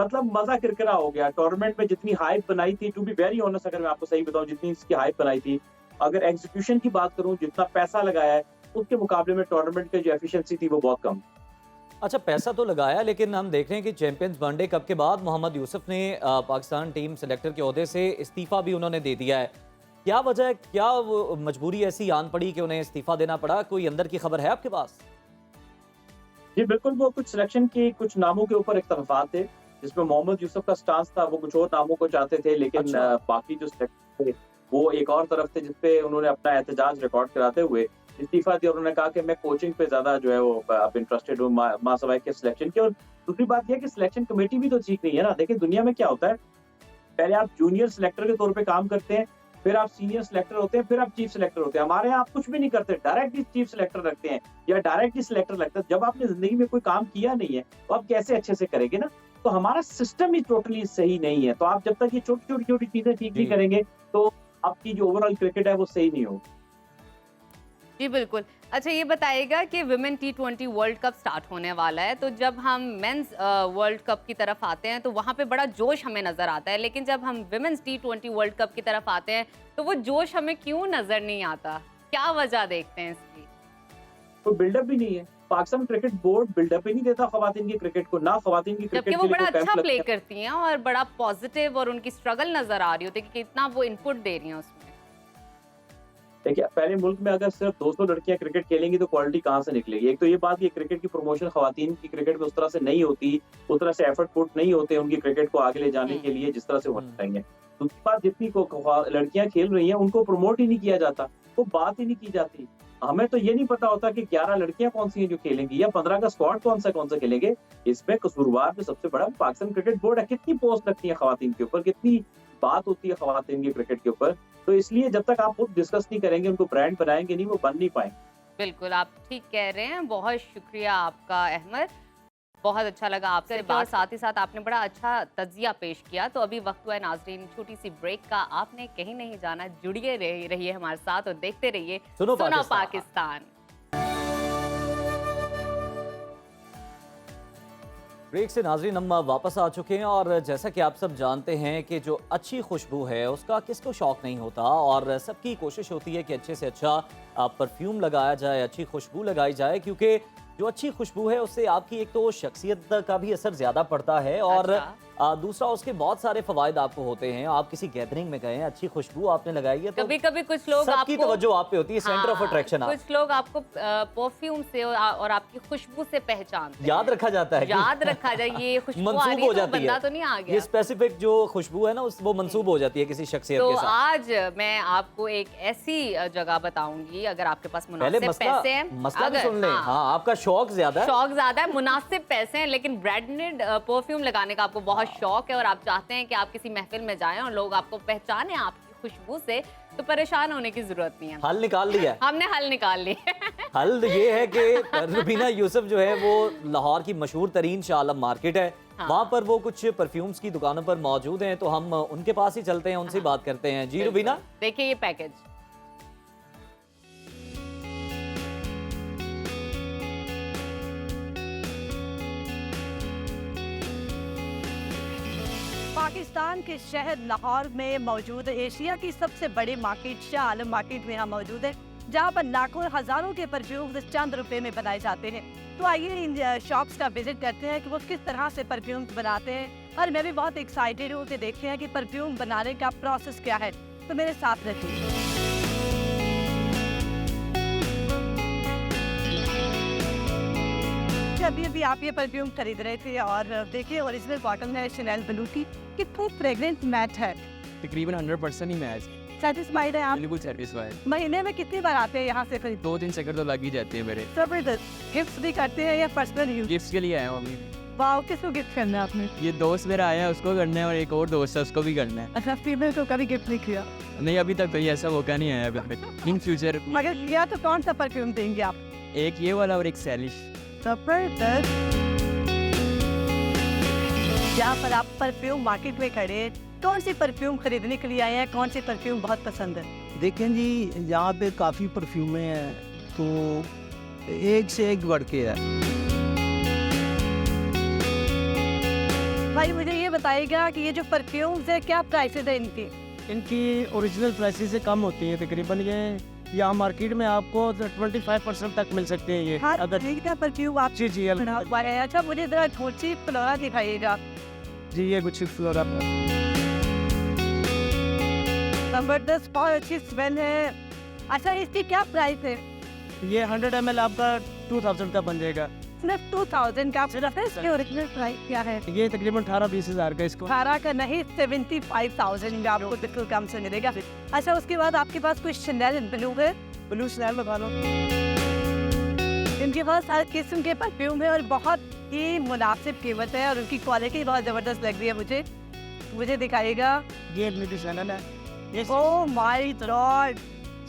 मतलब मजा किरकिरा हो गया। टूर्नामेंट में जितनी हाइप बनाई थी, टू बी वेरी ऑनेस्ट, अगर मैं आपको सही बताऊं, जितनी इसकी हाइप बनाई थी, अगर एग्जीक्यूशन की बात करूं, जितना पैसा लगाया है उसके मुकाबले में टूर्नामेंट की जो एफिशिएंसी थी वो बहुत कम।
अच्छा, पैसा तो लगाया, लेकिन हम देख रहे हैं कि चैंपियंस वनडे कप के बाद मोहम्मद यूसुफ ने पाकिस्तान टीम सेलेक्टर के ओहदे से इस्तीफा भी उन्होंने दे दिया है। क्या वजह है, क्या वो मजबूरी ऐसी आन पड़ी कि उन्हें इस्तीफा देना पड़ा? कोई अंदर की खबर है आपके पास?
जी बिल्कुल, वो कुछ सिलेक्शन के कुछ नामों के ऊपर इख्तलाफात थे, जिसमें मोहम्मद यूसुफ का स्टांस था, वो कुछ और नामों को चाहते थे, लेकिन
अच्छा।
बाकी जो सिलेक्टर थे वो एक और तरफ थे, जिसपे उन्होंने अपना एहतजाज रिकॉर्ड कराते हुए इस्तीफा दिया। उन्होंने कहा कि मैं कोचिंग पे ज्यादा जो है वो अब इंटरेस्टेड हूँ मासवाई के सिलेक्शन के। और दूसरी बात यह कि सिलेक्शन कमेटी भी तो ठीक नहीं है ना। देखिए दुनिया में क्या होता है, पहले आप जूनियर सिलेक्टर के तौर पे काम करते हैं, फिर आप सीनियर सिलेक्टर होते हैं, फिर आप चीफ सिलेक्टर होते हैं। हमारे यहाँ आप कुछ भी नहीं करते, डायरेक्टली चीफ सिलेक्टर रखते हैं या डायरेक्टली सिलेक्टर लगता है। जब आपने जिंदगी में कोई काम किया नहीं है तो आप कैसे अच्छे से करेंगे ना। तो हमारा सिस्टम ही टोटली सही नहीं है। तो आप जब तक ये छोटी छोटी चीजें ठीक नहीं करेंगे तो आपकी जो ओवरऑल क्रिकेट है वो सही नहीं होगी।
जी बिल्कुल। अच्छा, ये बताइएगा कि women T20 world cup start होने वाला है, तो जब हम मेंस वर्ल्ड कप की तरफ आते हैं तो वहाँ पे बड़ा जोश हमें नज़र आता है, लेकिन जब हम विमेंस T20 वर्ल्ड कप की तरफ आते हैं तो वो जोश हमें क्यों नज़र नहीं आता? क्या वजह देखते हैं इसकी?
तो बिल्डअप भी नहीं है। पाकिस्तान क्रिकेट बोर्ड बिल्डअप ही नहीं देता खवातीन की क्रिकेट को, ना खवातीन की क्रिकेट
जबकि वो
के लिए
बड़ा
कोई
अच्छा
कैंप
प्ले
लगता है।
करती हैं और बड़ा पॉजिटिव, और उनकी स्ट्रगल नज़र आ रही होती है कि कितना वो इनपुट दे रही हैं उसमें।
देखिए पहले मुल्क में अगर सिर्फ 200 लड़कियां क्रिकेट खेलेंगी तो क्वालिटी कहाँ से निकलेगी। एक तो ये बात, ये क्रिकेट की प्रमोशन खवातीन की क्रिकेट में उस तरह से नहीं होती, उस तरह से एफर्ट पुट नहीं होते उनकी क्रिकेट को आगे ले जाने के लिए जिस तरह से होना चाहिए। दूसरी बात, जितनी लड़कियां खेल रही हैं उनको प्रमोट ही नहीं किया जाता, वो बात ही नहीं की जाती। हमें तो ये नहीं पता होता कि 11 लड़कियां कौन सी हैं जो खेलेंगी या 15 का स्क्वाड कौन सा खेलेंगे। इसमें कसूरवार जो सबसे बड़ा पाकिस्तान क्रिकेट बोर्ड है। कितनी पोस्ट लगती है खवातीन के ऊपर, कितनी बात होती है खवातीन की क्रिकेट के ऊपर। तो इसलिए जब तक आप खुद डिस्कस नहीं करेंगे, उनको ब्रांड बनाएंगे नहीं, वो बन नहीं पाएंगे।
बिल्कुल, आप ठीक कह रहे हैं। बहुत शुक्रिया आपका अहमद, बहुत अच्छा लगा आपसे बात। साथ ही साथ आपने बड़ा अच्छा तज्जिया पेश किया। तो अभी वक्त हुआ है नाजरीन छोटी सी ब्रेक का। आपने कहीं नहीं जाना, जुड़िए रहिए हमारे साथ और देखते रहिए
सुनो
पाकिस्तान।
ब्रेक से नाजरीन हम वापस आ चुके हैं, और जैसा कि आप सब जानते हैं कि जो अच्छी खुशबू है उसका किसको शौक नहीं होता, और सबकी कोशिश होती है कि अच्छे से अच्छा परफ्यूम लगाया जाए, अच्छी खुशबू लगाई जाए, क्योंकि जो अच्छी खुशबू है उससे आपकी एक तो शख्सियत का भी असर ज़्यादा पड़ता है, और दूसरा उसके बहुत सारे फवायद आपको होते हैं। आप किसी गैदरिंग में गए हैं, अच्छी खुशबू आपने लगाई है, तो
कभी कभी कुछ लोग
सबकी तवज्जो आप पे होती है, सेंटर ऑफ अट्रैक्शन।
कुछ लोग आपको परफ्यूम से और आपकी खुशबू से पहचानते हैं।
याद रखा जाता है,
याद रखा जाए ये खुशबू आ रही है तो बंदा तो नहीं आ गया।
ये स्पेसिफिक जो खुशबू है ना वो मंसूब हो जाती है किसी शख्सियत के साथ।
तो आज मैं आपको एक ऐसी जगह बताऊंगी, अगर आपके पास मुनासिब पैसे हैं,
मसला भी सुन लें। हाँ, आपका शौक ज्यादा
है, मुनासिब पैसे हैं, लेकिन ब्रांडेड परफ्यूम लगाने का आपको बहुत शौक है और आप चाहते हैं कि आप किसी महफिल में जाएं और लोग आपको पहचाने आपकी खुशबू से, तो परेशान होने की जरूरत नहीं है।
हल निकाल लिया,
हमने हल निकाल लिया।
हल ये है कि रुबीना यूसुफ जो है वो लाहौर की मशहूर तरीन शाह आलम मार्केट है, वहाँ पर वो कुछ परफ्यूम्स की दुकानों पर मौजूद हैं, तो हम उनके पास ही चलते हैं, उनसे बात करते हैं। जी रुबीना,
देखिए ये पैकेज।
पाकिस्तान के शहर लाहौर में मौजूद एशिया की सबसे बड़ी मार्केट शाह आलम मार्केट में यहाँ मौजूद है, जहाँ पर लाखों हजारों के परफ्यूम चंद रुपए में बनाए जाते हैं। तो आइए इन शॉप्स का विजिट करते हैं कि वो किस तरह से परफ्यूम बनाते हैं, और मैं भी बहुत एक्साइटेड हूँ कि देखें हैं कि परफ्यूम बनाने का प्रोसेस क्या है। तो मेरे साथ रखिए। अभी आप ये परफ्यूम खरीद रहे थे, और देखिए ओरिजिनल कॉटन है, शनेल ब्लू की, कितनी फ्रेग्रेंट मैट है।
तकरीबन 100% ही मैच।
सेटिस्फाइड है आप?
बिल्कुल सेटिस्फाइड।
महीने में कितनी बार आते हैं यहाँ से खरीद?
2-3 चक्कर तो लग ही जाते हैं मेरे।
जबरदस्त। गिफ्ट भी करते हैं या पर्सनल यूज?
गिफ्ट के लिए आए हूँ अभी।
वाह, किसको गिफ्ट करना है आपने?
ये दोस्त मेरा आया है, उसको करना है, और एक और दोस्त है, उसको भी करना है।
अच्छा, फीमेल को कभी गिफ्ट नहीं किया?
नहीं, अभी तक कोई ऐसा मौका नहीं आया अभी तक। इन फ्यूचर
अगर किया तो कौन सा परफ्यूम देंगे आप?
एक ये वाला और एक सैलिश।
जबरदस्त। यहाँ पर आप परफ्यूम मार्केट में खड़े हैं, कौन सी परफ्यूम खरीदने के लिए आए हैं? कौन सी परफ्यूम बहुत पसंद है?
देखें जी, यहाँ पे काफ़ी परफ्यूमें हैं, तो एक से एक बढ़ के है।
भाई मुझे ये बताइएगा कि ये जो परफ्यूम्स है क्या प्राइसेस है इनकी?
इनकी ओरिजिनल प्राइसेस से कम होती है तकरीबन। ये यहाँ मार्केट में आपको 25% तक मिल सकते हैं ये।
हर
अगर
एक का परफ्यूम आप
जी जी
अच्छा, मुझे जरा थोड़ी फ्लोरा दिखाइएगा।
जी, ये कुछ फ्लोरा
जबरदस्त, बहुत अच्छी स्मेल है। अच्छा, इसकी क्या प्राइस है?
ये 100 ml आपका 2000 का बन जाएगा।
सिर्फ 2000 का? सिर्फ इसकी ओरिजिनल प्राइस क्या है?
ये तकरीबन 18-20 हज़ार का इसको।
18 का नहीं, 75,000 में आपको बिल्कुल कम से मिलेगा। अच्छा, उसके बाद आपके पास कुछ शनेल ब्लू है?
ब्लू स्नैल लगा लो।
इनके पास हर किस्म के परफ्यूम है और बहुत ही मुनासिब कीमत है, और उनकी क्वालिटी बहुत ज़बरदस्त लग रही है मुझे दिखाइएगा।
ये ब्लू स्नैल है। ये
ओह माय गॉड,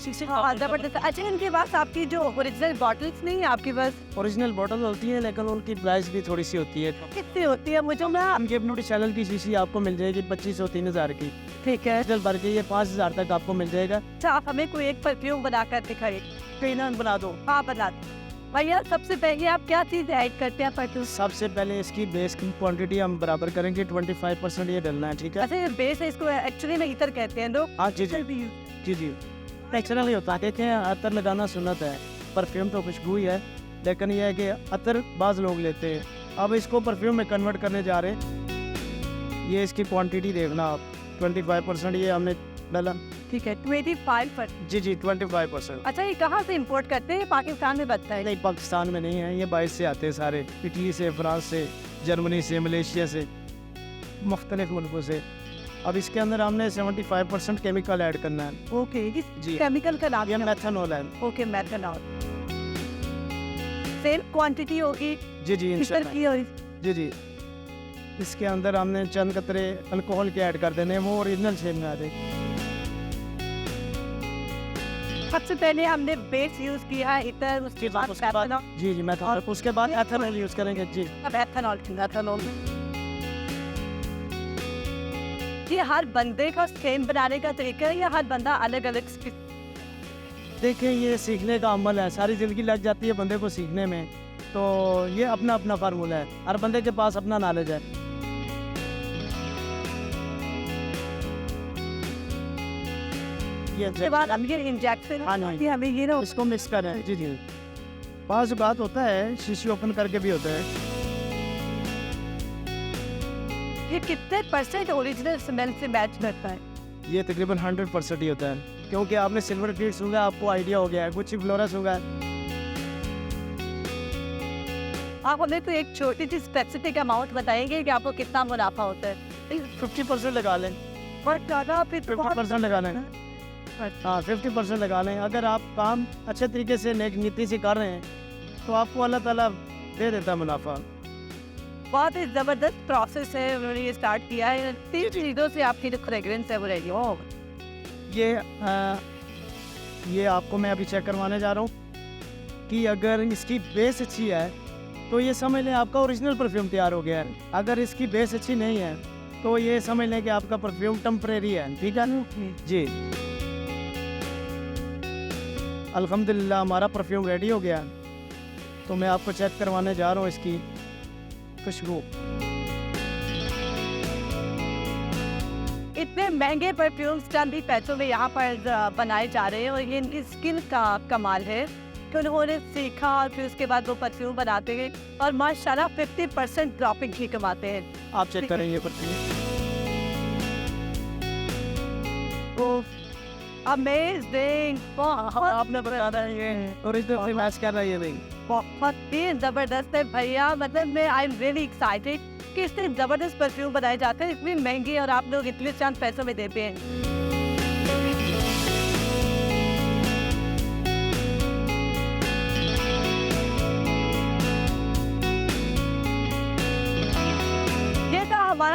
जबरदस्त। अच्छा, इनके पास आपकी जो ओरिजिनल बॉटल्स नहीं है आपके पास?
ओरिजिनल बॉटल होती है, लेकिन उनकी प्राइस भी थोड़ी सी होती है।
कितनी होती है? मुझे ना
उनके ब्यूटी चैनल की शीशी आपको मिल जाएगी 2500-3000 की।
ठीक है,
चल भर के ये 5000 तक आपको मिल जाएगा।
अच्छा, आप हमें कोई एक परफ्यूम बनाकर दिखाइए।
कहीं बना दो।
हाँ, बना दो। भैया, सबसे पहले आप क्या चीज़ ऐड करते हैं परफ्यूम?
सबसे पहले इसकी बेस की क्वांटिटी हम बराबर करेंगे, 25% ये डालना है, ठीक है?
अच्छा, ये बेस है, इसको एक्चुअली में इतर कहते हैं लोग।
हाँ जी जी जी जी, नेचुरल ही होता है। देखें, अतर लगाना सुन्नत है, परफ्यूम तो खुशबू ही है, लेकिन यह है कि अतर बाज लोग लेते हैं। अब इसको परफ्यूम में कन्वर्ट करने जा रहे हैं। ये इसकी क्वांटिटी देखना आप, 25% ये हमने डाला।
ठीक है, 25%।
जी जी, 25%।
अच्छा, ये कहाँ से इंपोर्ट करते हैं? पाकिस्तान में बनता है?
नहीं, पाकिस्तान में नहीं है, ये बाहर से आते हैं सारे, इटली से, फ्रांस से, जर्मनी से, मलेशिया से, मुख्तलिफ मुल्कों से। अब इसके अंदर हमने 75% केमिकल ऐड करना है।
ओके, इस
जी।
केमिकल का नाम
ये
क्या?
मेथनॉल है।
Okay, methanol. सेम क्वांटिटी होगी?
जी जी,
किस तरह की होगी?
जी जी, इसके अंदर हमने चंद कतरे अल्कोहल के ऐड कर देने हैं, वो ओरिजिनल शेप में आ जाएगी।
सबसे पहले हमने बेस यूज किया है इतर, उसके बाद मेथनॉल।
जी जी, मेथनॉल, उसके बाद एथेनॉल यूज करेंगे। जी,
मेथनॉल। ये हर बंदे का स्किन बनाने का तरीका है या हर बंदा अलग अलग?
देखें, ये सीखने का अमल है, सारी जिंदगी लग जाती है बंदे को सीखने में, तो ये अपना अपना फार्मूला है, हर बंदे के पास अपना नॉलेज है।
उसके बाद हम ये इंजेक्शन,
हाँ जी,
हमें ये ना
इसको मिक्स करें। जी जी, पास बात होता है, शीशी ओपन करके भी होता है।
ये कितने % ओरिजिनल स्मेल से मैच करता है?
ये तकरीबन 100% ही होता है, क्योंकि आपने सिल्वर ट्रीट सूंघा, आपको आइडिया हो गया है। कुछ फ्लोरा सूंघा है।
आप हमें तो एक छोटी सी स्पेसिफिक अमाउंट बताएंगे कि आपको कितना मुनाफा होता है?
50% लगा लें।
बहुत ज़्यादा, फिर
50% लगा लें। हाँ, 50% लगा लें। अगर आप काम अच्छे तरीके से नेक नीति से कर रहे हैं, तो आपको अल्लाह ताला दे देता है मुनाफा।
बहुत ही ज़बरदस्त प्रोसेस है, उन्होंने ये स्टार्ट किया है। 3 चीज़ों से आपकी जो फ्रेगरेंस है वो रेडी हो।
ये आपको मैं अभी चेक करवाने जा रहा हूँ कि अगर इसकी बेस अच्छी है तो ये समझ लें आपका ओरिजिनल परफ्यूम तैयार हो गया है। अगर इसकी बेस अच्छी नहीं है तो ये समझ लें कि आपका परफ्यूम टेम्परेरी है। ठीक है जी, अल्हम्दुलिल्लाह हमारा परफ्यूम रेडी हो गया, तो मैं आपको चेक करवाने जा रहा हूँ इसकी खुशबू।
इतने महंगे परफ्यूम्स चंद ही पैसों में यहाँ पर बनाए जा रहे हैं, और ये इनकी स्किल का कमाल है कि उन्होंने सीखा और फिर उसके बाद वो परफ्यूम बनाते हैं और माशाल्लाह 50% प्रॉफिट ही कमाते हैं।
आप चेक करें ये परफ्यूम।
अमेजिंग,
आपने बताया ये ओरिजिनल मैच कर रहा है। ये नहीं
बहुत ही जबरदस्त है भैया, मतलब मैं आई एम रियली एक्साइटेड कि इतने जबरदस्त परफ्यूम बनाए जाते हैं, इतनी महंगी, और आप लोग इतने चंद पैसों में देते हैं।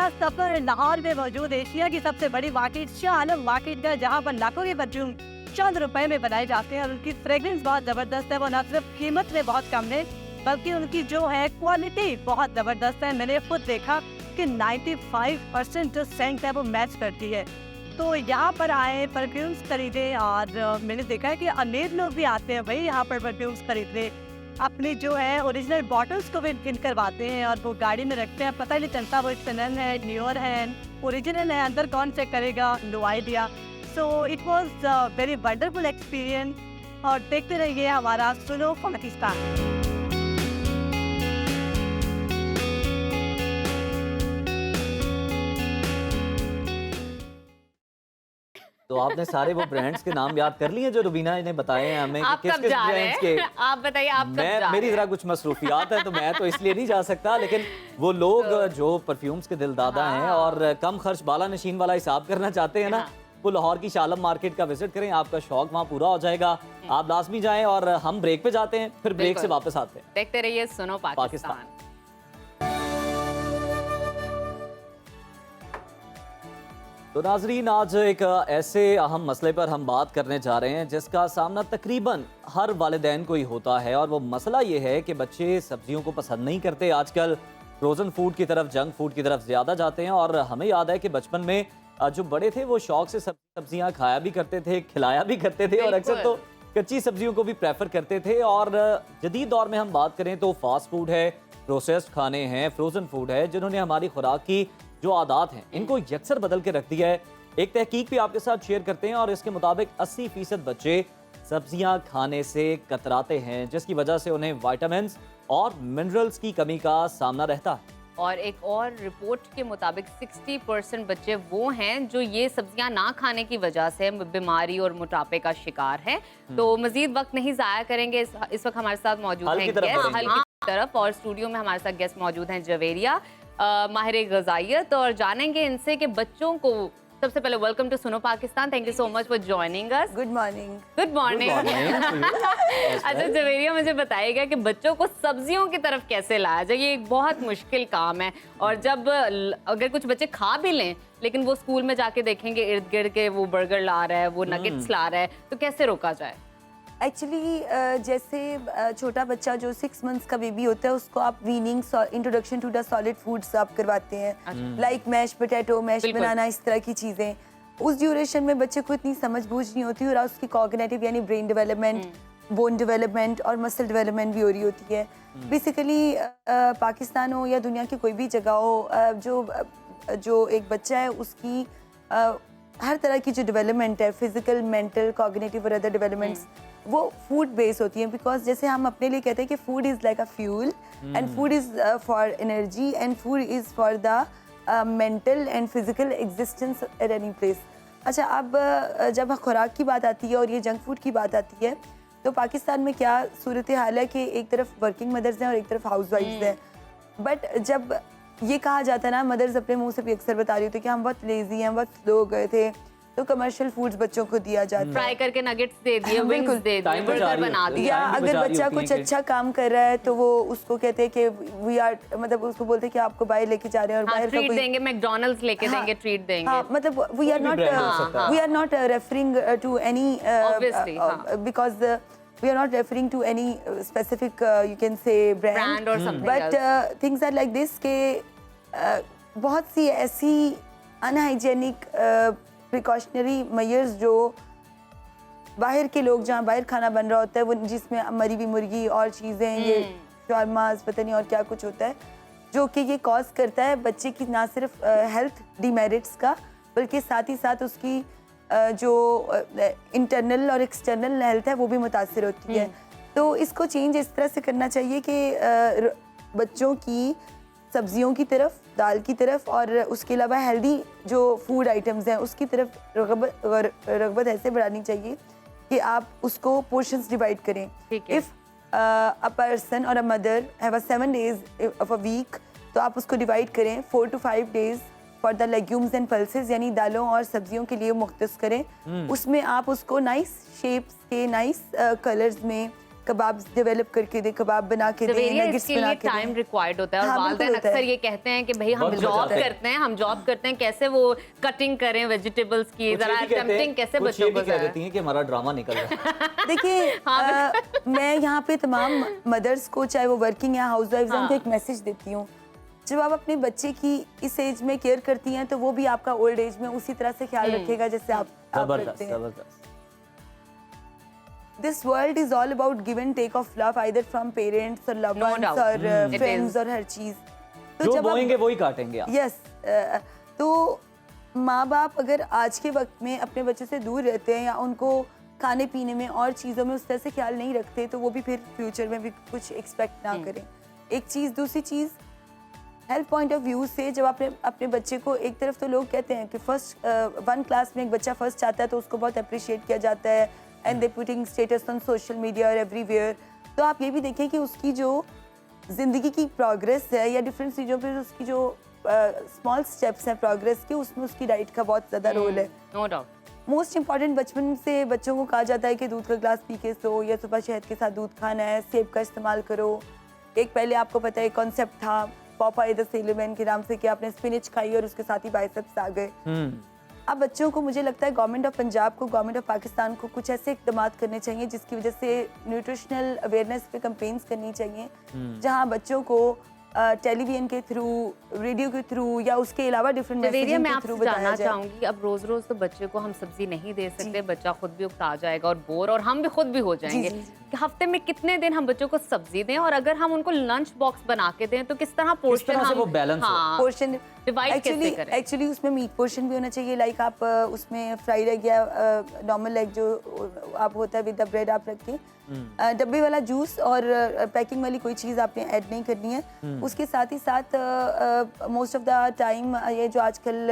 हमारा सफर लाहौर में मौजूद एशिया की सबसे बड़ी मार्केट शाह आलम मार्केट का, जहाँ पर लाखों के परफ्यूम चंद रुपए में बनाए जाते हैं और उनकी फ्रेग्रेंस बहुत ज़बरदस्त है। वो न सिर्फ कीमत में बहुत कम है बल्कि उनकी जो है क्वालिटी बहुत ज़बरदस्त है। मैंने खुद देखा कि 95% जो सेंट है वो मैच करती है। तो यहाँ पर आए, परफ्यूम्स खरीदे और मैंने देखा है कि अमीर लोग भी आते हैं भाई यहाँ पर परफ्यूम्स खरीदने। अपनी जो है ओरिजिनल बॉटल्स को भी प्रिंट करवाते हैं और वो गाड़ी में रखते हैं, पता ही नहीं चलता वो स्पेनल है, न्यूअर है, ओरिजिनल है, अंदर कौन चेक करेगा, no idea. So it was very wonderful experience और देखते रहिए हमारा सुनो पाकिस्तान।
तो आपने सारे वो ब्रांड्स के नाम याद कर लिए जो रुबीना ने बताए हैं हमें
आप
कि किस
कब
किस
जा रहे
ब्रांड्स
हैं?
के।
आप बताइए, आप कब जा
मेरी
रहे
जरा
हैं?
कुछ मसरूफियात है तो मैं तो इसलिए नहीं जा सकता, लेकिन वो लोग जो परफ्यूम्स के दिलदादा हैं और कम खर्च बाला नशीन वाला हिसाब करना चाहते हैं ना, वो लाहौर की शालम मार्केट का विजिट करें, आपका शौक वहाँ पूरा हो जाएगा। आप लाजमी जाएं और हम ब्रेक पे जाते हैं, फिर ब्रेक से वापस आते हैं।
देखते रहिए सुनो पाकिस्तान।
तो नाजरीन, आज एक ऐसे अहम मसले पर हम बात करने जा रहे हैं जिसका सामना तकरीबन हर वालिदैन को ही होता है, और वो मसला ये है कि बच्चे सब्जियों को पसंद नहीं करते। आजकल फ्रोज़न फूड की तरफ, जंक फूड की तरफ ज़्यादा जाते हैं। और हमें याद है कि बचपन में जो बड़े थे वो शौक से सब्जियां खाया भी करते थे, खिलाया भी करते थे, और अक्सर तो कच्ची सब्जियों को भी प्रेफर करते थे। और जदीद दौर में हम बात करें तो फास्ट फूड है, प्रोसेस्ड खाने हैं, फ्रोज़न फूड है, जिन्होंने हमारी खुराक की जो आदात हैं इनको यकसर बदल के रख दिया है। एक तहकीक भी आपके साथ शेयर करते हैं और इसके मुताबिक 80% बच्चे सब्जियां खाने से कतराते हैं, जिसकी वजह से उन्हें विटामिन्स और मिनरल्स की कमी का सामना रहता है।
और एक और रिपोर्ट के मुताबिक 60% बच्चे वो हैं जो ये सब्जियां ना खाने की वजह से बीमारी और मोटापे का शिकार हैं। तो मजीद वक्त नहीं ज़ाया करेंगे। इस वक्त हमारे साथ मौजूद हैं गेस्ट हल की तरफ, और स्टूडियो में हमारे साथ गेस्ट मौजूद हैं जवेरिया, माहिर ग़िज़ाइयत, और जानेंगे इनसे कि बच्चों को सबसे पहले welcome to Suno Pakistan. Thank you so much for joining us.
Good morning.
Good morning. अच्छा जवेरिया, मुझे बताइएगा कि बच्चों को सब्जियों की तरफ कैसे लाया जाए? ये एक बहुत मुश्किल काम है, और जब अगर कुछ बच्चे खा भी लें लेकिन वो स्कूल में जाके देखेंगे इर्द गिर्द के वो बर्गर ला रहा है, वो नगेट्स ला रहा है, तो कैसे रोका जाए?
एक्चुअली जैसे छोटा बच्चा जो 6 मंथ्स का बेबी होता है उसको आप weaning introduction to the solid foods आप करवाते हैं, like mash potato, mash banana, इस तरह की चीज़ें। उस ड्यूरेशन में बच्चे को इतनी समझ बूझ नहीं होती और उसकी कॉग्निटिव यानी ब्रेन डेवलपमेंट, बोन डेवलपमेंट और मसल डेवलपमेंट भी हो रही होती है। बेसिकली पाकिस्तान हो या दुनिया की कोई भी जगह हो, जो एक बच्चा है उसकी हर तरह की जो डेवलपमेंट है, फिजिकल, मेंटल, कॉग्निटिव और अदर डेवलपमेंट्स, वो फूड बेस्ड होती हैं। बिकॉज जैसे हम अपने लिए कहते हैं कि food is like a fuel and food is for energy and food is for the mental and physical existence at any place. अच्छा, अब जब खुराक की बात आती है और ये जंक फूड की बात आती है, तो पाकिस्तान में क्या सूरत हाल है कि एक तरफ वर्किंग मदर्स हैं और एक तरफ हाउस वाइफ्स हैं। बट जब ये कहा जाता है ना, मदर्स अपने मुंह से भी अक्सर बता रही होती है कि हम बहुत लेजी हैं, बहुत स्लो गए थे, तो कमर्शियल फूड्स बच्चों को दिया जाता है,
फ्राई करके नगेट्स दे दिए, विंग्स दे दिए, बर्गर बना दिया।
या अगर बच्चा कुछ अच्छा काम कर रहा है तो वो उसको कहते हैं कि वी आर, मतलब उसको बोलते हैं कि आपको बाहर लेके जा रहे हैं और बाहर का कोई
देंगे, मैकडॉनल्ड्स लेके देंगे, ट्रीट देंगे।
हाँ, मतलब we are not referring to any, because we are not referring to any specific you can say brand
or something
but things are like this के बहुत सी ऐसी अनहाइजेनिक प्रिकॉशनरी मेजर्स जो बाहर के लोग, जहाँ बाहर खाना बन रहा होता है, वो जिसमें मरी हुई मुर्गी और चीज़ें, ये शारमाज पता नहीं और क्या कुछ होता है, जो कि ये कॉज करता है बच्चे की ना सिर्फ हेल्थ डिमेरिट्स का, बल्कि साथ ही साथ उसकी जो इंटरनल और एक्सटर्नल हेल्थ है वो भी मुतासिर होती है। तो इसको चेंज इस तरह से करना चाहिए कि बच्चों की सब्जियों की तरफ, दाल की तरफ और उसके अलावा हेल्दी जो फूड आइटम्स हैं उसकी तरफ रग़बत ऐसे बढ़ानी चाहिए कि आप उसको पोर्शंस डिवाइड करें। इफ़ अ पर्सन और a mother have a 7 days of a week, तो आप उसको डिवाइड करें 4 to 5 days for the legumes and pulses, यानी दालों और सब्जियों के लिए मुख्तस करें। उसमें आप उसको नाइस शेप्स के, नाइस कलर्स में, कबाब डेवलप करके दें, कबाब बना के दें,
जवेरिया,
नगेट्स
इसके
बना
लिए
के
टाइम
दें।
रिक्वायर्ड होता है और
हाँ, बिल्कुल
वालिदैन
होता है।
अक्सर ये कहते हैं कि भाई हम
वक्त
जॉब
बचाते हैं।
करते हैं, हम जॉब करते हैं, कैसे वो कटिंग करें वेजिटेबल्स की,
कुछ ये
जरा
भी कहते हैं-
टेम्पटिंग कैसे
कुछ ये
बच्चों
भी
को
कह
जरा।
देती हैं कि हमारा ड्रामा निकल रहा है।
देखिए
हाँ,
मैं यहाँ पे तमाम मदर्स को, चाहे वो वर्किंग या हाउस वाइफ,
हाँ।
उनको एक मैसेज देती हूँ। जब आप अपने बच्चे की इस एज में केयर करती हैं तो वो भी आपका ओल्ड एज में उसी तरह से ख्याल रखेगा जैसे आप
जबरदस्त
रखते हैं।
जबरदस्त।
This world is all about give and take of love, either from parents or loved
No
ones
doubt.
और
It
friends
is.
और हर चीज।
जो
जब आप-
बोएंगे वही काटेंगे आप।
यस तो माँ बाप अगर आज के वक्त में अपने बच्चों से दूर रहते हैं या उनको खाने पीने में और चीज़ों में उस तरह से ख्याल नहीं रखते तो वो भी फिर फ्यूचर में भी कुछ एक्सपेक्ट ना करें। एक चीज़, दूसरी चीज़ हेल्थ पॉइंट ऑफ व्यू से जब आपने अपने बच्चे को, एक तरफ तो लोग कहते हैं कि फर्स्ट 1 क्लास में एक बच्चा फर्स्ट आता है तो उसको बहुत अप्रिशिएट किया जाता है and they putting status on social media और एवरीवेयर। तो आप ये भी देखें कि उसकी जो ज़िंदगी की प्रोग्रेस है या डिफरेंट चीज़ों पर उसकी जो स्मॉल स्टेप्स हैं प्रोग्रेस के, उसमें उसकी डाइट का बहुत ज़्यादा रोल है।
No doubt.
मोस्ट इंपॉर्टेंट, बचपन से बच्चों को कहा जाता है कि दूध का ग्लास पी के सो या सुबह शहद के साथ दूध खाना है, सेब का इस्तेमाल करो। एक पहले आपको पता है कॉन्सेप्ट था पॉपाई द सेलर मैन के नाम से कि आपने स्पिनच खाई और उसके साथ ही बाइसेप्स आ गए। अब बच्चों को, मुझे लगता है गवर्नमेंट ऑफ पंजाब को, गवर्नमेंट ऑफ पाकिस्तान को कुछ ऐसे इकदाम करने चाहिए जिसकी वजह से न्यूट्रिशनल अवेयरनेस पे कैंपेन्स करनी चाहिए जहां बच्चों को टेलीविजन के थ्रू, रेडियो के थ्रू या उसके अलावा डिफरेंट
जवेरिया,
मैसेजिंग
मैं
के
आपसे
थ्रू बताया
जानना
जाए।
चाहूंगी, अब रोज रोज तो बच्चे को हम सब्जी नहीं दे सकते, बच्चा खुद भी उकता जाएगा और बोर, और हम भी खुद भी हो जाएंगे कि हफ्ते में कितने दिन हम बच्चों को सब्जी दें, और अगर हम उनको लंच बॉक्स बना के दें तो किस तरह पोर्शन
तरह से
हम
वो बैलेंस हो?
हाँ,
पोर्शन
डिवाइड कैसे करें?
एक्चुअली उसमें मीट पोर्शन भी होना चाहिए। लाइक आप उसमें फ्राइड एग या नॉर्मल एग जो आप होता है विद द ब्रेड आप रखें, डब्बे वाला जूस और पैकिंग वाली कोई चीज़ आपने ऐड नहीं करनी है। उसके साथ ही साथ मोस्ट ऑफ द टाइम ये जो आजकल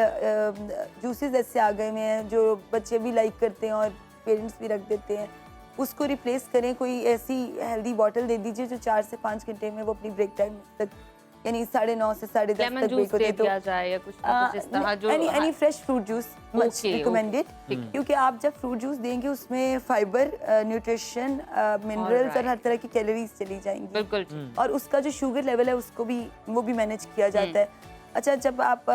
जूसेस ऐसे आ गए हैं जो बच्चे भी लाइक करते हैं और पेरेंट्स भी रख देते हैं, उसको रिप्लेस करें। कोई ऐसी हेल्दी बॉटल दे दीजिए जो 4 से 5 घंटे में वो अपनी ब्रेक टाइम तक, यानी 9:30 से 10:30
लेमन
तक
जूस
ब्रेक होती
दे
है। तो
दिया जाए या कुछ ना कुछ इस तरह जो
any fresh fruit juice much
Okay,
recommended, क्योंकि आप जब फ्रूट जूस देंगे उसमें फाइबर, न्यूट्रिशन, मिनरल्स और हर तरह की कैलोरीज चली जाएंगी।
बिल्कुल ठीक।
और उसका जो शुगर लेवल है उसको भी, वो भी मैनेज किया जाता है। अच्छा, जब आप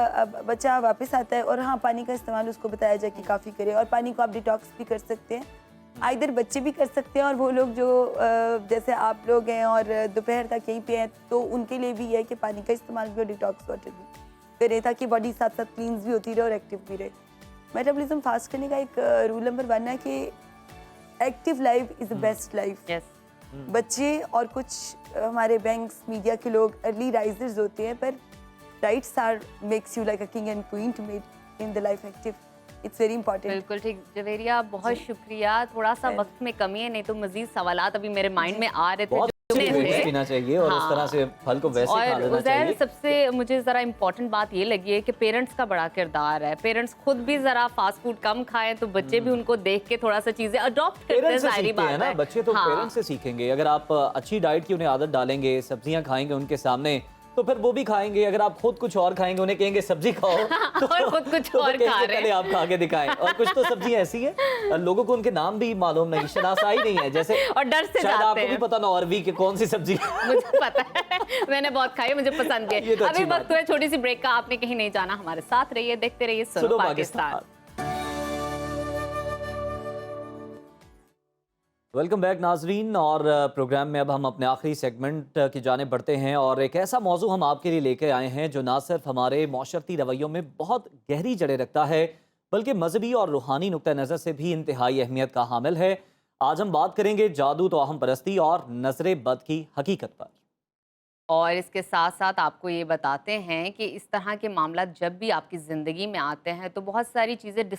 बच्चा वापस आता है और हाँ पानी का इस्तेमाल उसको बताया जाए कि काफ़ी करे, और पानी को आप डिटॉक्स भी कर सकते हैं। आइदर बच्चे भी कर सकते हैं और वो लोग जो जैसे आप लोग हैं और दोपहर तक यहीं पे हैं तो उनके लिए भी है कि पानी का इस्तेमाल भी और डिटॉक्स वाटर भी करें ताकि बॉडी साथ साथ क्लींस भी होती रहे और एक्टिव भी रहे। मेटाबॉलिज्म फास्ट करने का एक रूल नंबर 1 है कि active life is the best life.
Yes,
बच्चे और कुछ हमारे बैंक्स, मीडिया के लोग अर्ली राइजर्स होते हैं, पर rights are makes you like a king and queen to make in the life active. It's very important.
बिल्कुल ठीक। जवेरिया, बहुत शुक्रिया। थोड़ा सा वक्त में कमी है, नहीं तो मजीद सवालात अभी मेरे माइंड में आ रहे थे
बहुत
जो
अच्छी
थे।
ड्रिंक्स पीना चाहिए और उस तरह से फल को वैसे खा
और
लेना
उज़ैर,
चाहिए।
सबसे मुझे ज़रा इम्पोर्टेंट बात ये लगी है कि पेरेंट्स का बड़ा किरदार है। पेरेंट्स खुद भी ज़रा फास्ट फूड कम खाएं तो बच्चे भी उनको देख के थोड़ा सा चीज़ें अडॉप्ट करते हैं।
पेरेंट्स से
ज़ाहिरी
सीखते हैं
बात
ना
है,
बच्चे, तो पेरेंट्स से सीखेंगे। अगर आप अच्छी डाइट की उन्हें आदत डालेंगे, सब्जियां खाएंगे उनके सामने, तो फिर वो भी खाएंगे। अगर आप खुद कुछ और खाएंगे, उन्हें कहेंगे सब्जी खाओ तो
और खुद कुछ
तो
और
कहेंगे
खा रहे
पहले
हैं।
आप खा के दिखाएं। और कुछ तो सब्जी ऐसी है लोगों को उनके नाम भी मालूम नहीं, शनासाई नहीं है, जैसे
और डर से
शायद
जाते
आपको भी
हैं।
पता ना अरबी की कौन सी सब्जी
मुझे पता है, मैंने बहुत खाई, मुझे पसंद
ये
है।
तो अच्छी
अभी
बात
वक्त हुआ छोटी सी ब्रेक का, आपने कहीं नहीं जाना, हमारे साथ रहिए, देखते रहिए सुनो पाकिस्तान।
वेलकम बैक नाजरीन, और प्रोग्राम में अब हम अपने आखिरी सेगमेंट की जानिब बढ़ते हैं और एक ऐसा मौजू हम आपके लिए लेकर आए हैं जो ना सिर्फ हमारे माशरती रवैयों में बहुत गहरी जड़ें रखता है बल्कि मजहबी और रूहानी नुक्ता नज़र से भी इंतहाई अहमियत का हामिल है। आज हम बात करेंगे जादू, तोहम परस्ती और नजर बद की हकीकत पर।
और इसके साथ साथ आपको ये बताते हैं कि इस तरह के मामला जब भी आपकी ज़िंदगी में आते हैं तो बहुत सारी चीज़ें